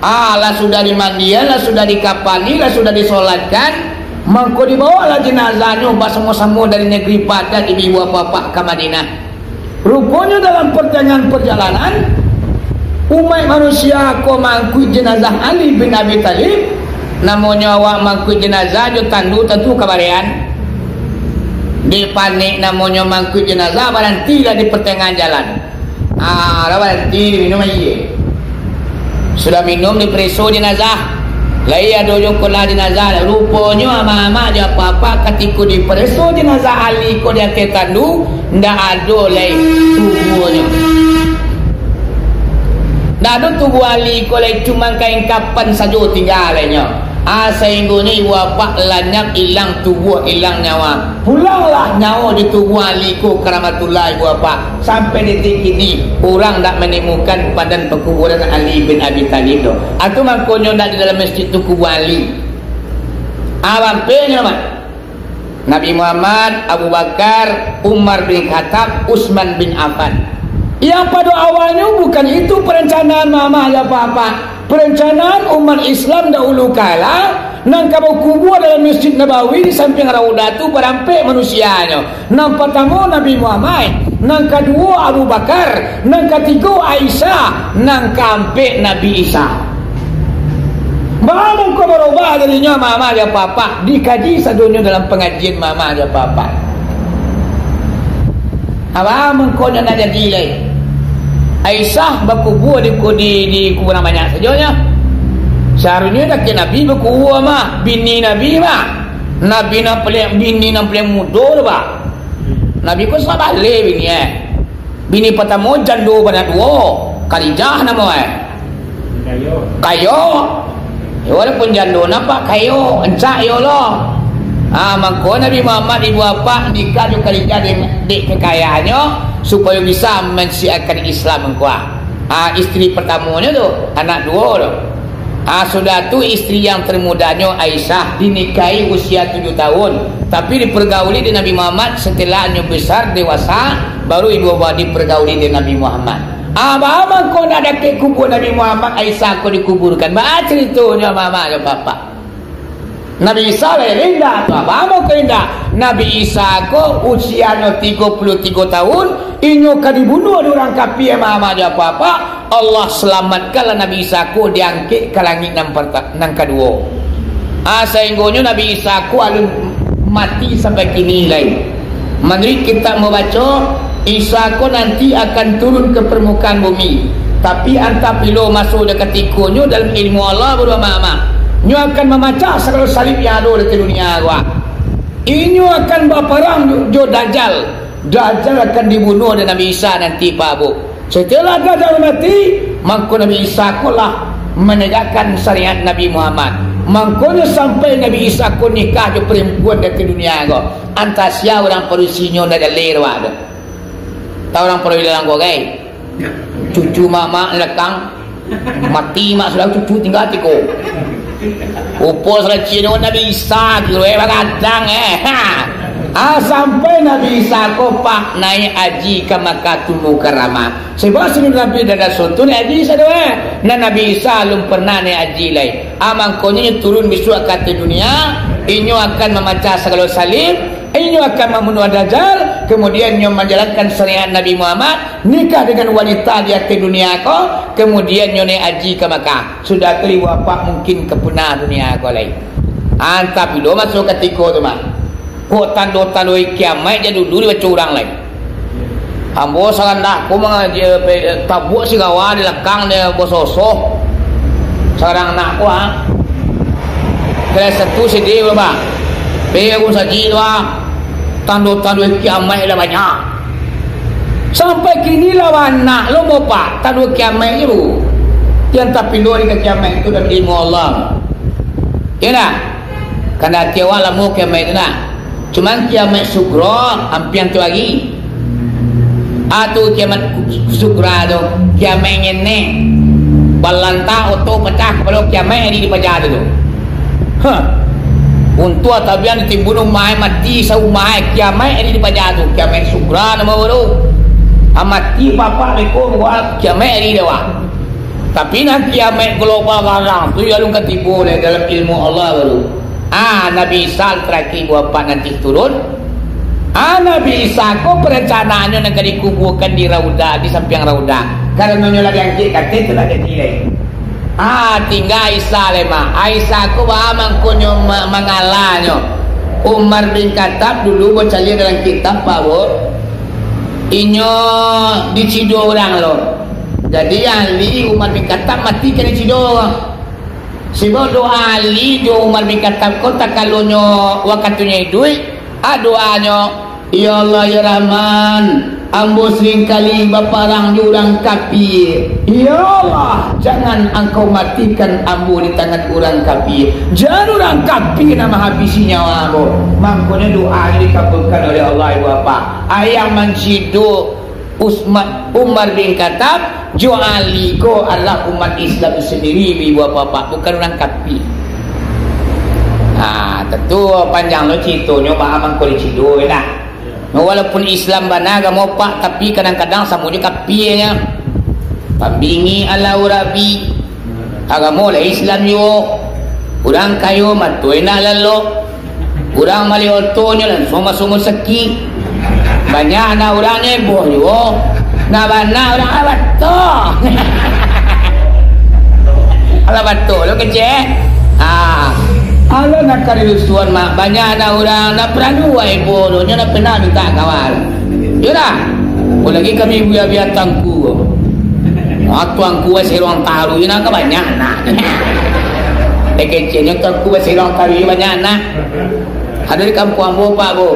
Lah sudah dimandikan, lah sudah dikapani, lah sudah disolatkan. Maka dibawalah jenazahnya bersama-sama dari negeri Baghdad ibu bapa ke Madinah. Rupanya dalam perjalanan umat manusia ko mangkuk jenazah Ali bin Abi Thalib, namanya awak mangkuk jenazah jo tandu tentu kabarian. Di panik namanya mangkuk jenazah berhenti lah di pertengahan jalan. Berhenti minum aja. Sudah minum di preso jenazah. Lai ada yang kena jenazah. Rupanya ama-ama dia apa-apa ketika di preso jenazah Ali ko dia ke tandu, ndak ada lai tubuhnya. Ndak ada tubuh Ali ko lai cuma kain kapan saja tinggalnya. Sehingga ni wabak lanyak hilang tubuh, hilang nyawa. Pulanglah nyawa di tubuh Ali ko karamatullah ibu bapa. Sampai detik ini orang tak menemukan padan pekuburan Ali bin Abi Thalib tu. Atau makanya tak di dalam masjid tu kubur Ali. Awampenya mat. Nabi Muhammad, Abu Bakar, Umar bin Khattab, Utsman bin Affan. Yang pada awalnya bukan itu perencanaan mama ya apa-apa. Perencanaan umat Islam dahulu kala nang kabau kubur dalam Masjid Nabawi di samping raudah tu berampe manusianya. Nang pertama Nabi Muhammad, nang kedua Abu Bakar, nang ketiga Aisyah, nang keempat Nabi Isa. Mama kau berubah darinya mama dia papa dikaji sadunya dalam pengajian mama dia papa. Apa mengkonya nak jadi lagi? Aisyah berkubur di kuburan banyak saja. Seharusnya tak Nabi berkubur mah bini Nabi mah. Nabi nak paling bini nak paling muda bah. Nabi ko sabar le bini Bini pertama jando pada dua. Khadijah nama Kayo. Walaupun jando nampak kayo, encak yo lo. Maka Nabi Muhammad ibu bapa nikah dengan Khadijah di kekayaannya supaya bisa mensiarkan Islam engkau. Isteri pertamanya tu anak dua tu. Sudah tu istri yang termudanya Aisyah dinikahi usia 7 tahun, tapi dipergauli dengan Nabi Muhammad setelahnya besar dewasa, baru ibu bapa dipergauli dengan Nabi Muhammad. Abang kau nak dekat kubur Nabi Muhammad, Aisyah kau dikuburkan. Baca ceritanya mama dan papa. Nabi Isa indah tu abang kau indah. Nabi Isa kau usianya 33 tahun, inyo ka dibunuh orang kafir mama dan papa. Allah selamatkanlah Nabi Isa ku diangkit ke langit nang kedua. Sehingga Nabi Isa ku alun mati sampai kini lain. Menurut kita membaca, Isa ku nanti akan turun ke permukaan bumi. Tapi antara bila masuk dekat tikunya dalam ilmu Allah bermama, nyo akan memecah segala salib yang ada di dunia gua. Inyo akan berperang jo Dajjal. Dajjal akan dibunuh oleh Nabi Isa nanti Pak Bu. Setelah Dajjal mati, maka Nabi Isa kulah menegakkan syariat Nabi Muhammad. Mangkonya sampai Nabi Isa ku nikah dengan perempuan dari dunia ko. Antasya orang perusinya ada lerwa tu. Tahu orang perlu dalam ko gay. Cucu mama lekang mati mak sudah cucu tinggal tiko. Upos recino Nabi Isa gitu bagadang sampai Nabi Isa kopak naik haji ke Makkahul Mukarramah. Sebab sebelum Nabi dah sotun haji sadue. Nah Nabi Isa belum pernah naik haji lain. Mangkonya turun besok ke dunia, inyo akan memecah segala salib, inyo akan membunuh Dajjal, kemudian inyo menjalankan syariat Nabi Muhammad, nikah dengan wanita di atas dunia ko, kemudian inyo naik haji ke Makkah. Sudah kali bapak mungkin kepunah dunia ko lain. Tapi lo masuk ketika tu mak. Kok tanda-tanda kiamat jadi dulu baca orang lain. Ambo sangat nak ko mga tabuk si gawa di lekang dia bososo. Sarang nak ko kelas 1 sedih ba. Be ko saji doa. Tanda-tanda kiamat dah banyak. Sampai kini lawan nak lo bapak tanda kiamat itu. Yang tapi lo di kiamat itu dari ilmu Allah. Ya nak? Karena tiawa lamu kiamat itu nak. Cuman kiamat sukra hampir tu lagi. Atau kiamat sukra tu kiamat ngene. Balanta auto pecah kalau kiamat di pajar tu. Untuk tabian dibunuh mai mati sau mai kiamat di pajar tu. Kiamat sukra nama baru. Mati bapak leko buat kiamat di dewa. Tapi nak kiamat global garang tu yang ketipu dalam ilmu Allah baru. Nabi Isa terakhir bapak nanti turun. Nabi Isa kok perencanaannya nak dikuburkan di Rauda, di samping Rauda. Karena nyonya lagi angkit kata itu lagi nilai. Tinggal Isa lemah. Isa kok bahamang konyo mengalahnya. Umar bin Khattab dulu baca lihat dalam kitab Pak Bu. Inyo dicido orang lo. Jadi Ali Umar bin Khattab mati kena cido. Sebab doa Ali doa Umar bin Khattab kota kalau nyo wakatunya duit, doanya ya Allah ya Rahman, ambo sering kali baparang jurang kafir. Ya Allah, jangan engkau matikan ambo di tangan orang kafir. Jangan orang kafir nama habisi nyawa ambo. Makanya doa ini dikabulkan oleh Allah ibu bapa. Ayah mencido Umar bin Khattab juali ko adalah umat Islam sendiri ibu bapa, bukan orang kafir. Tentu panjang lo citonya paham ko dicido dah. Walaupun Islam banaga mau pak, tapi kadang-kadang samunya kafirnya. Pambingi ala urabi agama lah Islam yo. Urang kayo matuina lalo. Urang maliotonya lan soma-soma seki. Banyak na orangnya boyo. Na bana orang abato. Alabato lo kecek. Ala nak karilusuan mak banyak na orang na peranuwa bodonya na pernah minta kawal. Yura. Lagi kami biar tangku. Tuangku serong tahu ina ka banyak na. Keceknya tangku serong tahu banyak na. Ada di kampung ambo Pak Bu.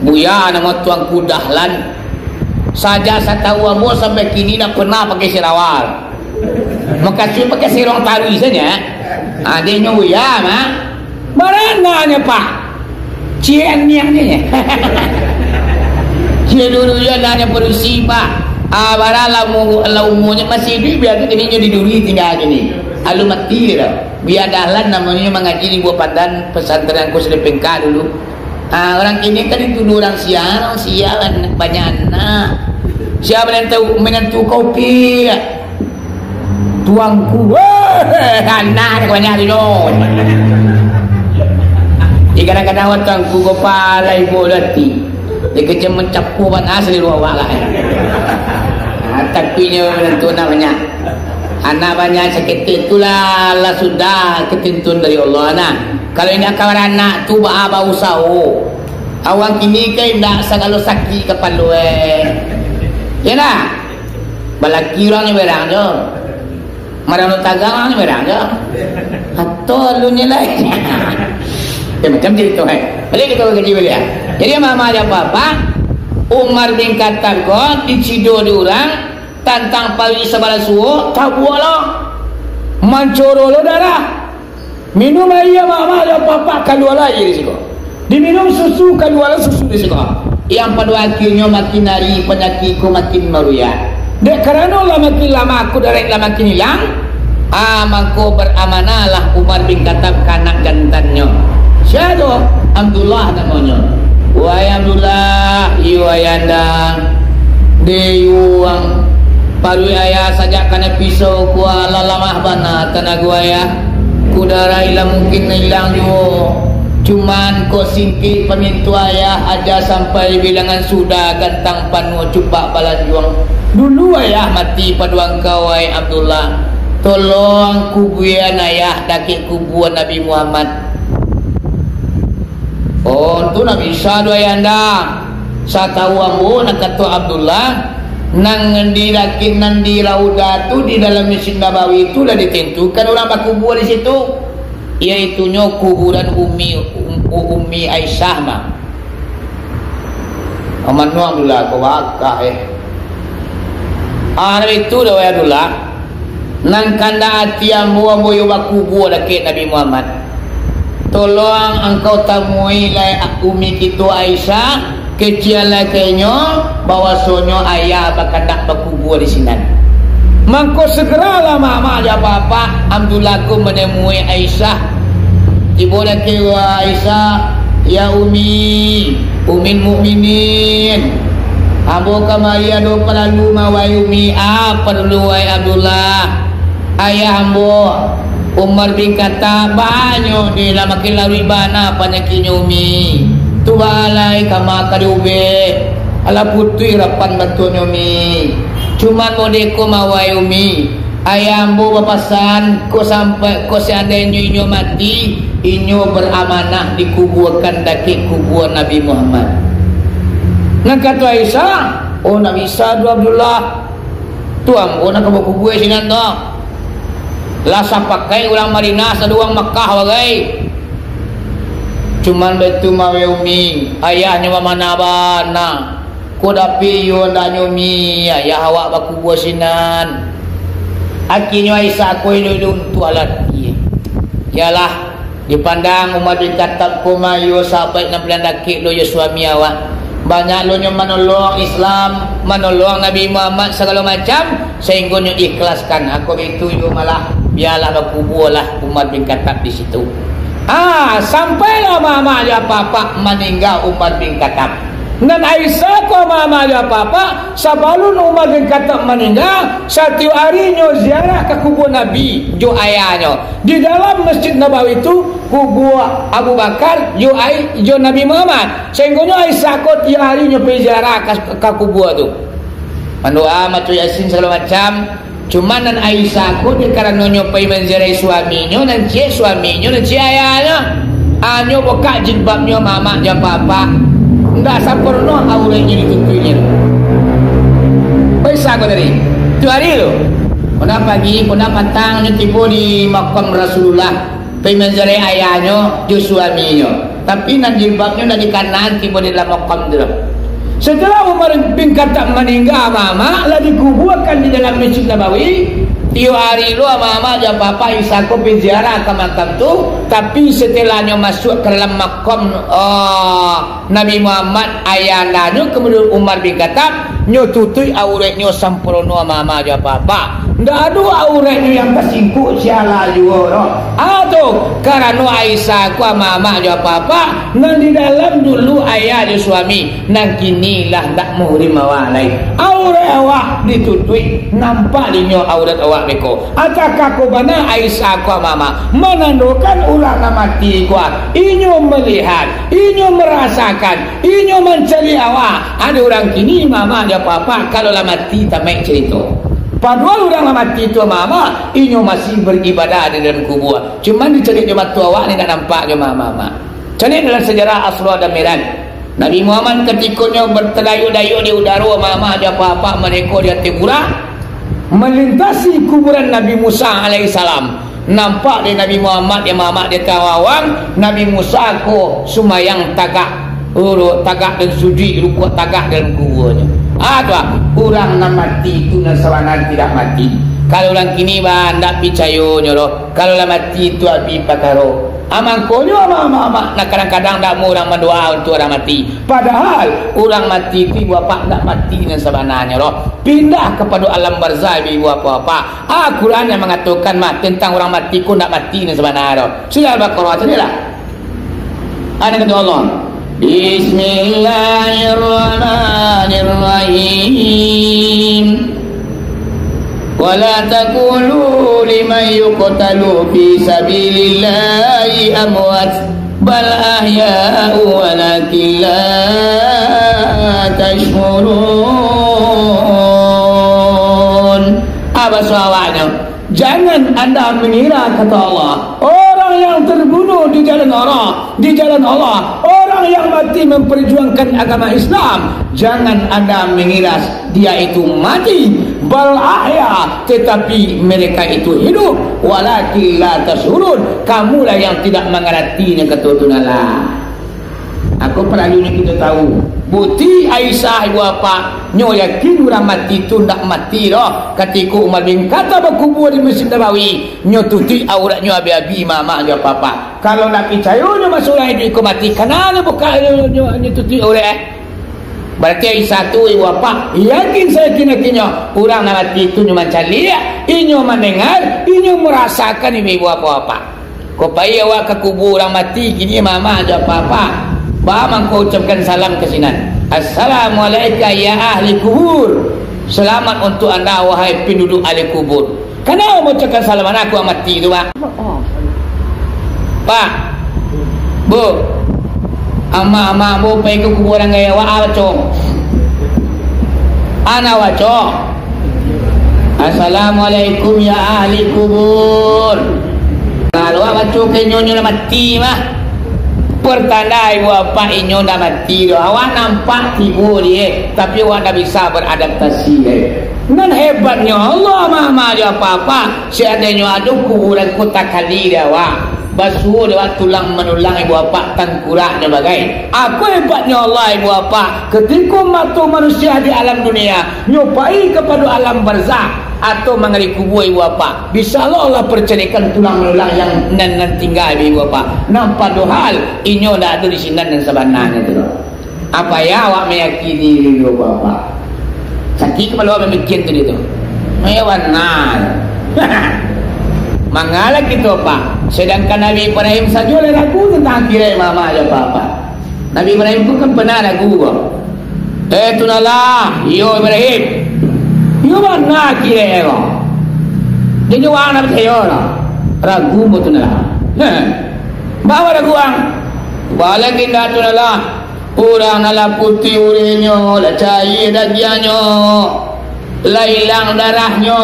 Buya nama tuang kudahlan saja saya tahu ambo sampai kini tak pernah pakai sirawal. Maka cuma pakai sirong tarui saja. Dia buya mah. Barananya Pak. Cien niangnya. Cien dulu ya nanya perusi Pak. Barang lah umurnya masih hidup biar kita ini di duri tinggal gini. Alu mati dah. Biar dahlan namanya mengaji di buah pandan pesantren aku Selepengka dulu. Orang kini kan itu orang sial banyak anak. Siapa yang tahu menentu kopi? Tuangku, anak banyak dulu. Kadang-kadang tuangku kepala ibu lati. Dia kerja mencapu ban asli luar walah. Tapi nya menentu namanya. Anak banyak sakit itulah lah sudah ketentuan dari Allah nah. Kalau ini kawan anak tu bau usau. Awang kini kan dak sagalo sakit kepala ya nah. Balaki orang ni berang je. Marang tagang ni berang je. Atau lu ni lain. Macam cerita balik kita kerja balik. Jadi mama dia papa Umar bin Khattab ko dicido diorang tantang pagi sabala suo tabuala mancoro lo darah minum air mama ya papa kaluala je di situ diminum susu kaluala susu di situ yang pada akhirnya makin hari penyakitku makin meruyak dek kerana lah makin lama aku darah makin hilang maka beramanalah Umar bin Khattab kanak jantannya siapa Abdullah namanya wahai Abdullah iu ayanda deyuang paru ayah saja kena pisau kuah lalamah bana tanah gua ya kudara ilah mungkin hilang juga cuman kau singkir pemintu ayah aja sampai bilangan sudah gantang panu cupak balan juang dulu ayah mati paduang kau ay Abdullah tolong kubuan ayah dakik kubuan Nabi Muhammad oh tu Nabi bisa dua ayanda saya tahu ambo nak kata Abdullah nang ndirakin nandi rauda tu di dalam Masjid Nabawi itu dah ditentukan orang berkubur di situ iaitunya kuburan Ummi Aisyah mah aman Abdullah kau bakah itu dah Abdullah nang kanda hati ambo yo berkubur dekat Nabi Muhammad tolong engkau temui lah Ummi kita Aisyah kecil lakinya bahwasanya ayah bakadak berkubur di sini. Maka segeralah mama dia bapa Abdullah ku menemui Aisyah. Ibu laki Aisyah, ya Umi, Umin mukminin. Ambo kamari ado perlu mawai Umi perlu wai Abdullah. Ayah ambo Umar bin Khattab banyak dia lah makin lalu bana penyakitnya Umi. Tu balai kama kadube ala putui rapan bantunya Umi cuman modeko mawai Umi ayambo bapasan ko sampai ko seandainya inyo mati inyo beramanah dikuburkan daki kubur Nabi Muhammad nak kata Aisyah oh Nabi Isa Abdullah tu ambo nak kubur sinan to lasa pakai ulang Madinah saduang Makkah wagai cuman betu mawe Umi ayahnya mana bana ko dapi yo ndanyo Umi ayah awak bakubur sinan akhirnya Aisyah ko ilulun tu alat yalah dipandang Umar bin Khattab ko mayo sahabat 16 laki lo yo suami awak banyak lo nyo menolong Islam menolong Nabi Muhammad segala macam sehingga nyo ikhlaskan aku itu yo malah biarlah bakubur lah Umar bin Khattab di situ. Sampailah mama dia papa meninggal Umar bin Khattab. Dan Aisyah ko mama dia papa sebelum Umar bin Khattab meninggal satu harinya ziarah ke kubur Nabi jo ayahnya di dalam Masjid Nabawi itu kubur Abu Bakar jo Nabi Muhammad sehingga Aisyah ko tiap harinya pergi ziarah ke kubur tu mendoa macam Yasin segala macam. Cuman dan Aisyah ko dia kerana nyopai menziarahi suaminya dan cik suaminya dan cik ayahnya anyo buka jilbabnya mama dia papa ndak sempurna auranya ditutupinya Aisyah ko tadi tu hari tu pada pagi pada petang tiba di makam Rasulullah pergi menziarahi ayahnya dan suaminya tapi nan jilbabnya dari kanan tiba di dalam makam tu. Setelah Umar bin Khattab meninggal mama lah dikuburkan di dalam Masjid Nabawi Tiap hari lu mama aja papa isaku penziarah ke makam tu, tapi setelahnya masuk ke dalam makam Nabi Muhammad ayandanya, kemudian Umar bin Khattab nyo tutui auratnya sempurna mama aja papa. Ndak ada auratnya yang tersingkuk siala juga. Atau karena Aisyah ku mama aja papa nang di dalam dulu ayah di suami nang kinilah ndak muhrim awalai. Aurat awak ditutui nampak dinyo aurat awak beko. Atakah ko bana Aisyah ku mama menandakan ulah mati ku. Inyo melihat, inyo merasakan, inyo mencari awak. Ada orang kini mama aja papa kalau lah mati tak main cerita. Padahal orang lah mati tu mama, inyo masih beribadah di dalam kubur. Cuma dicari cuma tu awak ni tak nampak je mama. Cari dalam sejarah Asra dan Mi'raj. Nabi Muhammad ketikanya bertelayu-layu di udara mama aja papa mereka dia tegura melintasi kuburan Nabi Musa alaihissalam. Nampak dia Nabi Muhammad dia mama dia tawawang Nabi Musa ko sumayang tagak. Tagak dan sujud rukuk tagak dalam kuburnya. Ada orang nak mati itu nasawanan tidak mati. Kalau orang kini bah ndak percaya nyoro. Kalau lah mati itu api pakaro. Amang konyo mama nak kadang-kadang ndak mau orang mendoa untuk orang mati. Padahal orang mati itu bapak ndak mati nasawananya roh. Pindah kepada alam barzah ibu apa-apa. Al-Quran yang mengatakan tentang orang mati ku ndak mati nasawananya. Surah Al-Baqarah itulah. Ada kata Allah. Bismillahirrahmanirrahim. Wala taqulu liman yuqtalu fi sabilillahi amwat bal ahya'u walakin la tashkurun. Apa soalnya? Jangan anda mengira kata Allah orang yang terbunuh di jalan Allah, orang yang mati memperjuangkan agama Islam, jangan anda mengira dia itu mati, bal ahya, tetapi mereka itu hidup, walakin la tashurun, kamulah yang tidak mengertinya ketutunala. Aku perlu kita tahu bukti Aisyah ibu apa nyo yakin orang mati itu ndak mati loh. Ketika Umar bin Khattab berkubur di Masjid Nabawi nyo tuti auratnya abi-abi mama aja papa. Kalau nak percaya nyo masalah itu mati kenapa buka nyo tuti aurat. Berarti Aisyah tu ibu apa yakin saya kena orang nak mati itu nyo macam lihat, inyo mendengar, inyo merasakan ibu apa-apa. Kau payah awak ke kubur orang mati kini mama aja papa. Bahamang kau ucapkan salam ke sinan. Assalamualaikum ya ahli kubur. Selamat untuk anda wahai penduduk ahli kubur. Kenapa mau ucapkan salam aku mati itu pak? Pak, bu, ama bu pergi ke kuburan gaya wa cong. Ana wacong. Assalamualaikum ya ahli kubur. Kalau awak cong kenyonya mati mah. Pertanda ibu apa inyo dah mati doh. Awak nampak tibu dia, tapi awak dah bisa beradaptasi. Dan hebatnya Allah mama aja apa-apa. Seadanya ada kuburan kota kali dia awak. Basuh dia tulang menulang ibu apa tangkurak dan bagai. Apa hebatnya Allah ibu apa? Ketika mata manusia di alam dunia nyopai kepada alam barzah atau mengeri kubur ibu apa, bisa Allah percerikan tulang menulang yang nan tinggal ibu apa. Nampak dohal inyo dah ada di sini dan sebenarnya tu. Apa ya awak meyakini ibu apa? Sakit kepala awak memikir tu itu. Meyawanan. Mangalah kita pak. Sedangkan Nabi Ibrahim saja ragu tentang kira mama aja apa. Nabi Ibrahim pun kan pernah ragu kok. Tunalah, yo Ibrahim. Yo mana kira kok. Jadi orang nak percaya lah. Ragu betul lah. Bawa raguang. Balik indah tunalah. Orang nala putih urinya, la cair dagiannya, la hilang darahnya.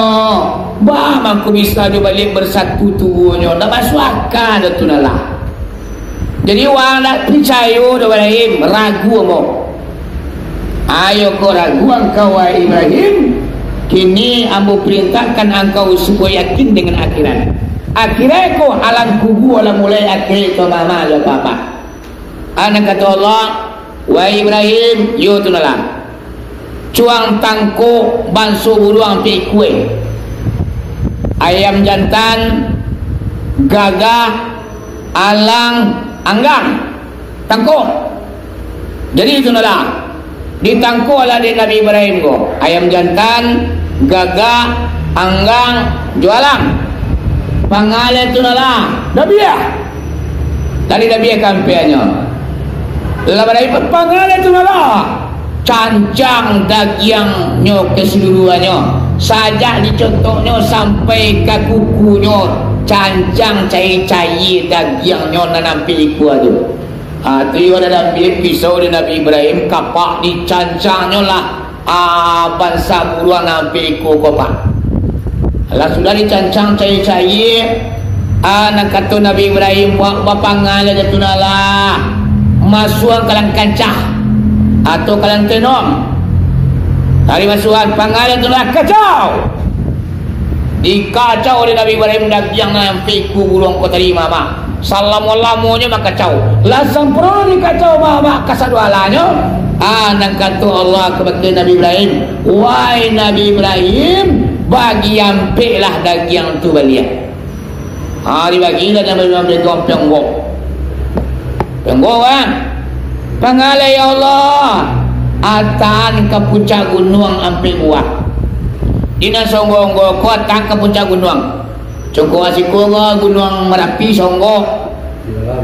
Bah, aku bisa dia balik bersatu tubuhnya. Tak masuk akal tu nalah. Jadi orang nak percaya Ibrahim ragu mo. Ayo kau ragu engkau Ibrahim. Kini ambo perintahkan engkau supaya yakin dengan akhirat. Akhirat kau alam kubur alam mulai akhir tu mama ada papa. Anak kata Allah, wa Ibrahim yo tu nalah. Cuang tangko banso buruang pi kue. ayam jantan, gagah, alang, anggang, tangkuk. Jadi itu nala ditangkuk lah di Nabi Ibrahim ko. Ayam jantan, gagah, anggang, jualang. Pangalan itu nala Nabi ya. Tadi Nabi kampiannya. Lalu pangalan itu nala cancang dagingnya keseluruhannya. Sajak dicontohnya sampai ke kukunya, cancang cair-cair dagingnya nanampi iku tu. Tu ada ambil pisau di Nabi Ibrahim, kapak dicancangnya lah. Bangsa buruan nampi iku kapak. Lah sudah dicancang cair-cair. Nak kata Nabi Ibrahim bapangan aja tu nalah. Masuan kalang kancah atau kalang tenom. Hari masuhan pangalan tu lah kacau. Dikacau oleh Nabi Ibrahim daging yang fiku burung ko terima mak. Salamu-lamunya mak kacau. Lasang pro dikacau mak kasadualannya. Nang kata Allah kepada Nabi Ibrahim, wahai Nabi Ibrahim, bagi ampe lah daging tu balik. Dibagilah Nabi Ibrahim penggok. Penggok kan? Pangalan ya Allah. Atan ke puncak gunung ampe buah. Dina songgong-songgong kota ke puncak gunung. Congko asiko gunung Merapi songgong.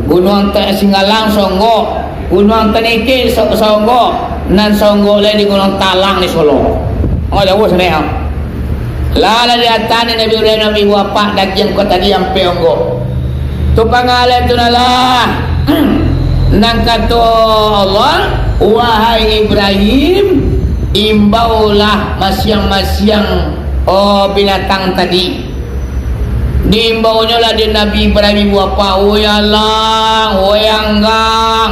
Gunung Singgalang songgong. Gunung Tenike songgong. Nan songgong le di gunung Talang di Solo. Jauh sana. Lala di atan Nabi Ibrahim Nabi Bapak daging kota di ampe ongo. Tu pangalan tu nalah. Nang kata Allah, wahai Ibrahim, imbaulah masyang-masyang binatang tadi. Diimbaunya lah di Nabi Ibrahim apa? Wayalang, wayanggang,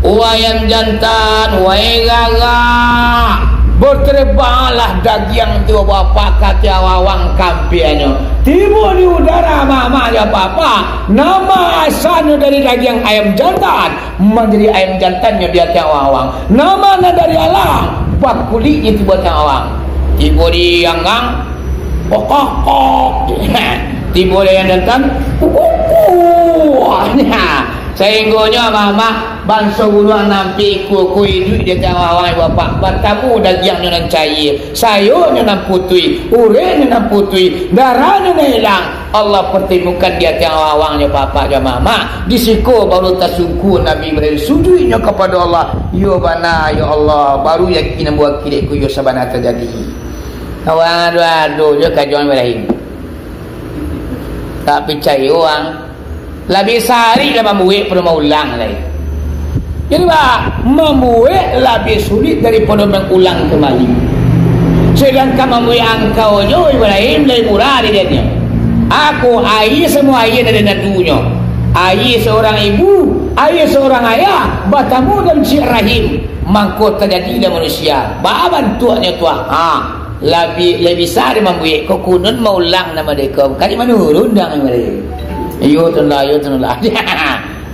wayam jantan, wayagagak. Berterbanglah daging tu bapa kata wawang kampiannya. Tiba di udara mama ya papa. Nama asalnya dari daging ayam jantan menjadi ayam jantannya dia tiang wawang. Namanya dari alam buat kulitnya tiba tiang wawang. Tiba di anggang pokok. Tiba di yang jantan sehinggonya mama bangsa buruan nampi kuih duit dia tiang wawang bapak bertamu dagingnya nan cair, sayurnya nan putui, urenya nan putui, darahnya nan hilang. Allah pertemukan dia tiang wawangnya bapak dan mama. Disiko baru tasungku Nabi Ibrahim sujudnya kepada Allah. Yo bana ya Allah, baru yakin buat kilekku yo sabana terjadi. Awang aduh yo kajuan Ibrahim. Tak percaya orang. Lebih sehari lah membuat pada mengulang lagi. Jadi membuat lebih sulit daripada mengulang kembali. Sedangkan membuat engkau Ibrahim lebih murah di dia. Aku air semua air dari nadunya. Air seorang ibu, air seorang ayah, batamu dan si rahim. Mangko terjadi dalam manusia. Bantuannya tuah. Lebih sehari membuat kau kunun mengulang nama mereka. Kali mana rundang mereka. Yo tunlah.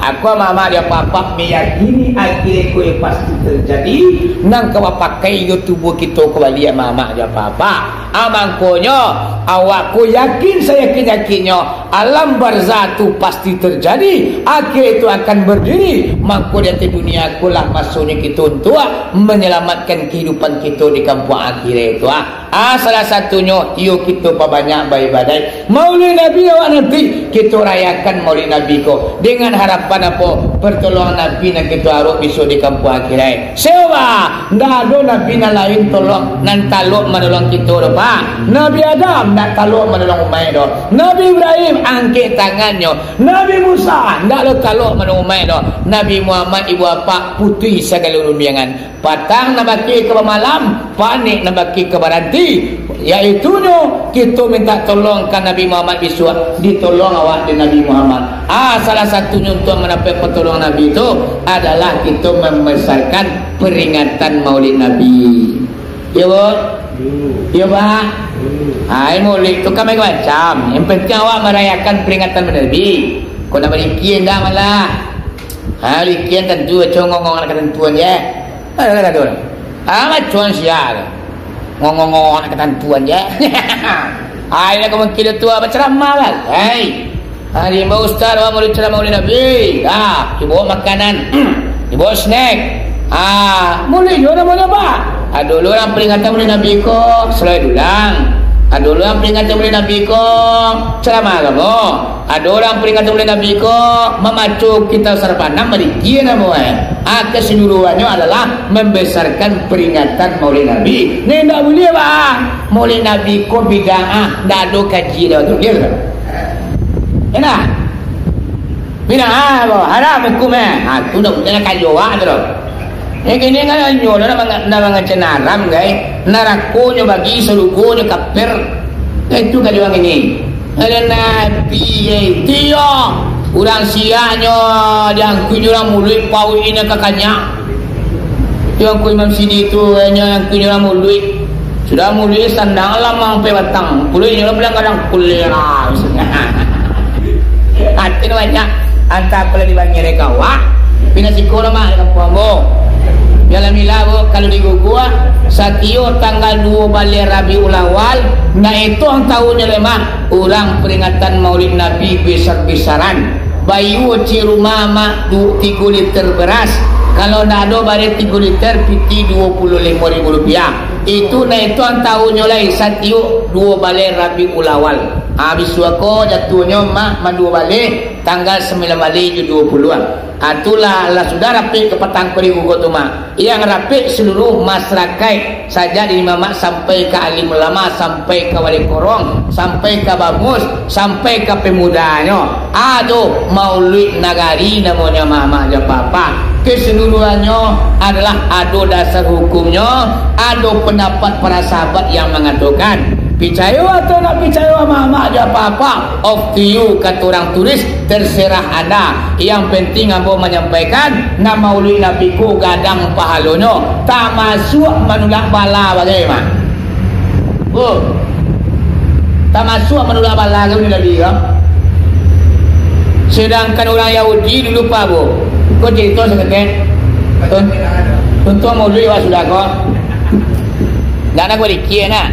Aku mama dia papa meyakini akhirku pasti terjadi. Nang kau pakai yo tubuh kita kembali mama dia papa. Amangkonyo awakku yakin saya yakinnya alam barzah tu pasti terjadi. Akhir itu akan berdiri. Mangko di dunia akulah masuknya kita untuk menyelamatkan kehidupan kita di kampung akhirat itu. Salah satunya yuk kita banyak beribadah. Maulid Nabi awak nanti kita rayakan Maulid Nabi ko dengan harapan apa? Pertolongan Nabi nak kita harap besok di kampung akhirat. Sewa ndak ada Nabi lain tolong nan taluk menolong kita dah. Nabi Adam nak taluk menolong umat dah. Nabi Ibrahim angkat tangannya. Nabi Musa ndak lo taluk menolong umat dah. Nabi Muhammad ibu bapa putih segala rumbiangan. Patang nak baki ke malam, panik nak baki ke baranti. Iaitunya kita minta tolong kan Nabi Muhammad besok ditolong awak di Nabi Muhammad. Salah satunya untuk mendapat pertolongan Nabi itu adalah kita membesarkan peringatan Maulid Nabi. Ya bu? Ya pak? Maulid itu kan macam. Yang penting awak merayakan peringatan Nabi. Kau nak berikian dah malah. Berikian tentu congong nak ketentuan ya. Ada macam siapa? Ngomong-ngomong ketentuan ya. Ini kemungkinan tua berceramah kan. Hari mau ustaz mau ceramah oleh Nabi. Dibawa makanan, dibawa snack. Mulai juga mau nyoba. Dulu orang peringatan oleh Nabi ko selalu dulang. Dulu orang peringatan oleh Nabi ko ceramah kamu. Orang peringatan oleh Nabi ko memacu kita sarpanam meriki namanya. Keseluruhannya adalah membesarkan peringatan Maulid Nabi. Ini tidak boleh bang. Maulid Nabi ko bid'ah, tidak ada kaji dah tu dia. Enak. Bid'ah haram hukumnya. Tu dah punya kaji awak tu. Ini kan nyono na cenaram guys. Narakonya bagi seluruhnya kafir. Itu kan orang ini. Ada Nabi dia. Orang sianya yang kunyurang mulut pau ini kakaknya. Yang ku Imam Sidi itu yang kunyurang mulut. Sudah mulut sandang lama sampai batang. Puluh ini orang kadang kulera. Hati banyak. Antara kalau dibangun mereka wah. Pina sekolah mah kampung. Dalam ilawo kalau di gua satio tanggal 2 Balai Rabiul Awal. Nah itu ang tahunnya lemah. Ulang peringatan Maulid Nabi besar-besaran. Bayu ciruma mak 3 liter beras. Kalau nak ada balik 3 liter piti 25.000 rupiah. Itu nah itu ang tahunnya lagi satio 2 Balai Rabiul Awal. Habis suako jatuhnya mak 2 balik tanggal 9 Balai 20-an. Itulah lah sudah rapi ke petang perigu tu mak. Yang rapi seluruh masyarakat saja di mamak sampai ke alim ulama, sampai ke wali korong, sampai ke bamus, sampai ke pemudanya. Aduh Maulid Nagari namanya mama aja papa. Keseluruhannya adalah ada dasar hukumnya, ada pendapat para sahabat yang mengatakan percaya atau tak percaya mama aja apa-apa of you kata orang tulis terserah anda. Yang penting ambo menyampaikan nama Maulid Nabi ku gadang pahalonyo tak masuk menolak bala bagaimana. Tak masuk menolak bala ke Nabi kan. Sedangkan orang Yahudi dulu pak bu. Kau cerita sekejap. Contoh Maulid wa sudah kau. Dan aku dikir nak.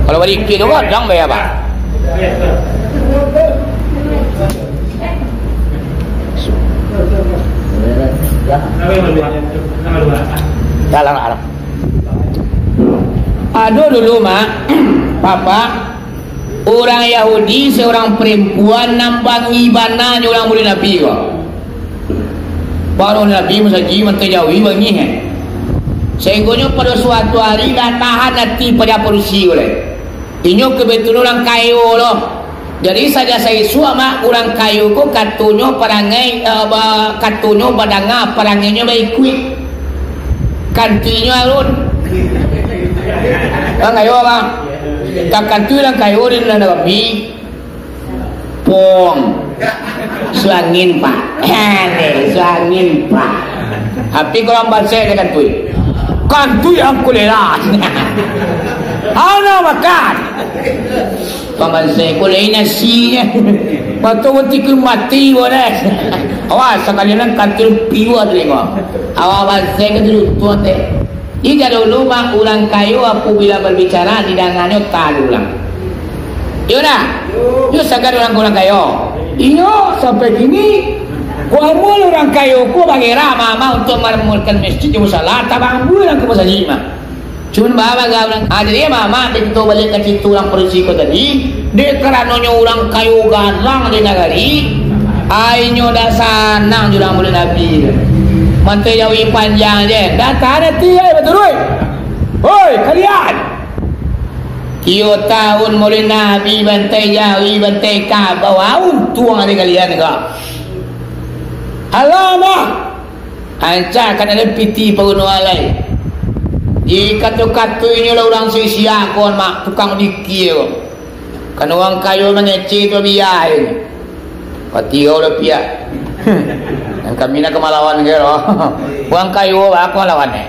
Kalau balik kiri tu jangan bayar apa? Dalam. Ada dulu mak, papa, orang Yahudi seorang perempuan nambangi bananya orang Maulid Nabi kok. Baru Nabi masaji menterjawi bangi Segonya pada suatu hari dah tahan hati pada polisi oleh. Inyo kebetulan orang kayu loh. Jadi saja saya suama orang kayu ko katunyo parangai katunyo badanga parangainya baik kuit. Kantinyo alun. Kayo ba? Kantu lang kayo rin na nabi. Pong. Suangin pa. Suangin pa. Tapi kalau bahasa dia kantu yang kulera. Ano makan? Pamansay ko lang nasinya. Patuwati ko mati mo na. Awas, sakali lang kantil piwa rin mo. Awawansay ka dulu tuwate. Ika dulu mak ulang kayo aku bila berbicara di dangannya talu lang. Yun na. Yun sagad ulang kayo. Iyo, sampai gini. Kuamul orang kayo ko bagi mama untuk meramulkan masjid yang musalah. Tabang bulan ke masjid mah. Cuma bawa gawang jadi mama itu balik ke situ orang polisi ko tadi dia keranonya orang kayu galang di nagari ainyo dah sanang jurang Maulid Nabi mantai jawi panjang je data ada tiga betul oi kalian kio tahun Maulid Nabi bantai jawi bantai kabau tuang ada kalian enggak alamak ancak kan ada piti pagunwalai. Kata-kata ini lah orang sia-sia kon mak tukang dikir. Kan orang kayu mengeceh tu biar. Patiau dah piak. Dan kami nak kemalawan ke loh. Orang kayu aku lawan ni.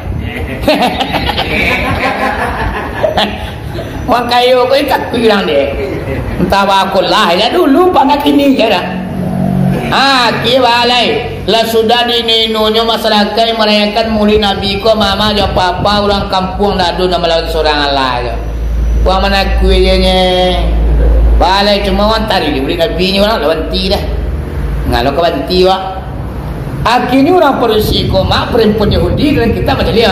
Orang kayu aku ikat bilang dia. Entah aku lah ya dulu pada kini je dah. Kia balai lah sudah dinenonya masyarakat merayakan Maulid Nabi ko mama jo papa orang kampung dah ada nama lagi seorang Allah jo. Puang mana kuenya. Balai cuma orang tadi dia beri Nabi ni orang lawan ti dah. Ngalau ke banti wak. Akhirnya orang Parsi koma perempuan Yahudi dan kita macam dia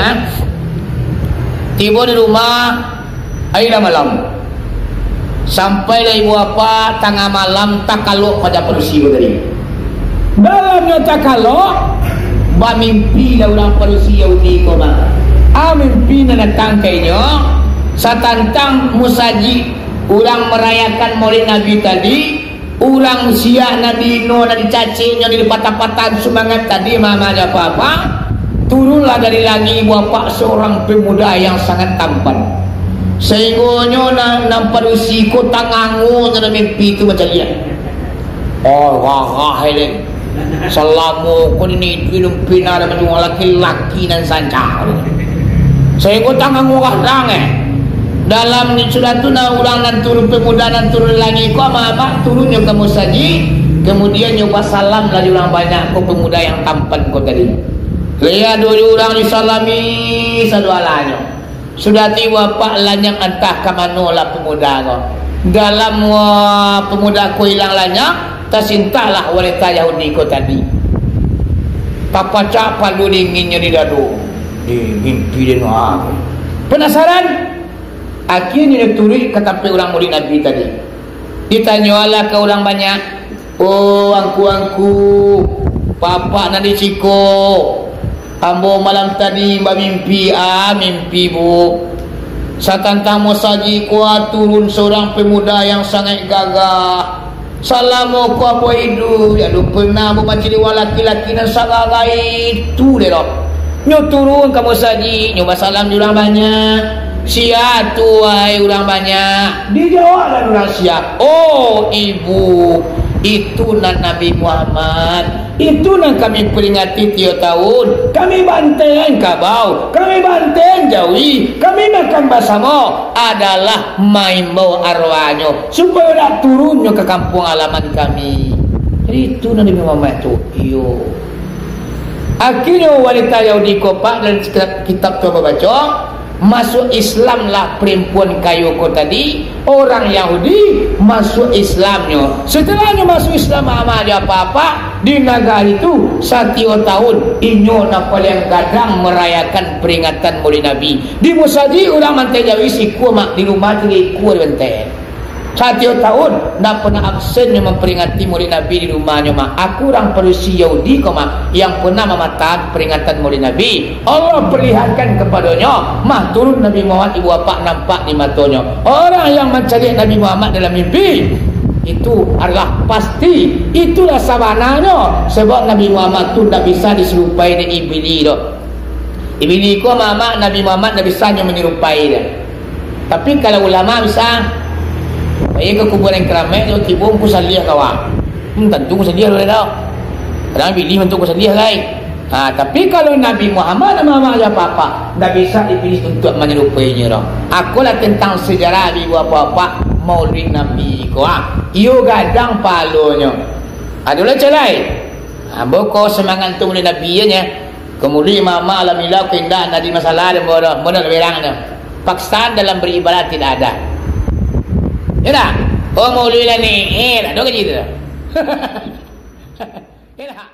tiba di rumah air malam. Sampai dari ibu apa tengah malam takaluk pada Parsi tadi. Dalamnya takaluk ba mimpi lah orang Parsi Yahudi koma. Mimpi na datang kayaknya satantang musaji orang merayakan Maulid Nabi tadi. Orang siap Nabi Nuh dan dicacingnya di patah-patahan semangat tadi mamanya apa-apa. Turunlah dari langit bapak seorang pemuda yang sangat tampan. Sehingga nampak usiku tangangu dalam mimpi itu macam dia. Oh wah hele. Salamu kun ini minum pina dan menjual laki-laki dan sancar. Sehingga tangangu kadang dalam sudah tu na ulang dan turun pemuda dan turun lagi ko mama turunnya ke musaji kemudian nyoba salam lagi orang banyak ko pemuda yang tampan ko tadi lihat dulu orang disalami sadualanya sudah tiba pak lanyang entah ke mana lah pemuda ko dalam pemuda ko hilang lanyang tersintalah wanita Yahudi ko tadi papacak palu dinginnya di dadu di mimpi dia penasaran. Akhirnya dia turun ke tempat orang murid Nabi tadi. Ditanyalah ke orang banyak. Oh angku papa nanti ciko. Ambo malam tadi mbak mimpi mimpi bu. Satantang mosaji kuat turun seorang pemuda yang sangat gagah. Salamu ku apa hidup. Ya lu pernah memacili laki-laki dan sagai itu deh dok. Nyo turun ke mosaji. Nyoba salam jurang banyak. Siap tuai orang banyak. Dijawab dan orang siap. Oh ibu, itu nan Nabi Muhammad. Itu nan kami peringati tiap tahun. Kami banteng kabau, kami banteng jawi, kami makan bersama. Adalah maimbau arwahnya supaya nak turunnya ke kampung halaman kami. Jadi itu Nabi Muhammad tu. Iyo. Akhirnya wanita Yahudi kopak dan kitab coba baca. Masuk Islam lah perempuan kayu ko tadi. Orang Yahudi masuk Islamnya. Setelahnya masuk Islam amal dia apa-apa di negara itu 1 tahun inyo na paling gadang merayakan peringatan Maulid Nabi. Di musaji orang mantai Jawi siku mak di rumah tiri ku bentai. 1 tahun nak pernah absennya memperingati Maulid Nabi di rumahnya mak. Aku orang Parsi Yahudi kau mak yang pernah mematakan peringatan Maulid Nabi. Allah perlihatkan kepadanya mah turun Nabi Muhammad ibu bapa nampak di matanya. Orang yang mencari Nabi Muhammad dalam mimpi itu adalah pasti itulah sabananya sebab Nabi Muhammad tu tak bisa diserupai dengan Iblis tu. Iblis ko mama Nabi Muhammad tak bisa menyerupai dia. Tapi kalau ulama bisa ayah ke kuburan keramik tu tiba ku salih kawan. Tentu ku salih boleh tau. Kadang pilih untuk ku salih kai. Tapi kalau Nabi Muhammad nama apa-apa tak bisa Iblis untuk menyerupainya dah. Akulah tentang sejarah ibu apa-apa Maulid Nabi ko. Iyo gadang palonya. Adalah celai. Boko semangat tu Maulid Nabi nya. Kemudian mama alhamdulillah keindahan tadi masalah dan bodoh berang dah. Paksaan dalam beribadat tidak ada. Ya dah. Oh Maulid ni. Dah ke gitu. Ya dah.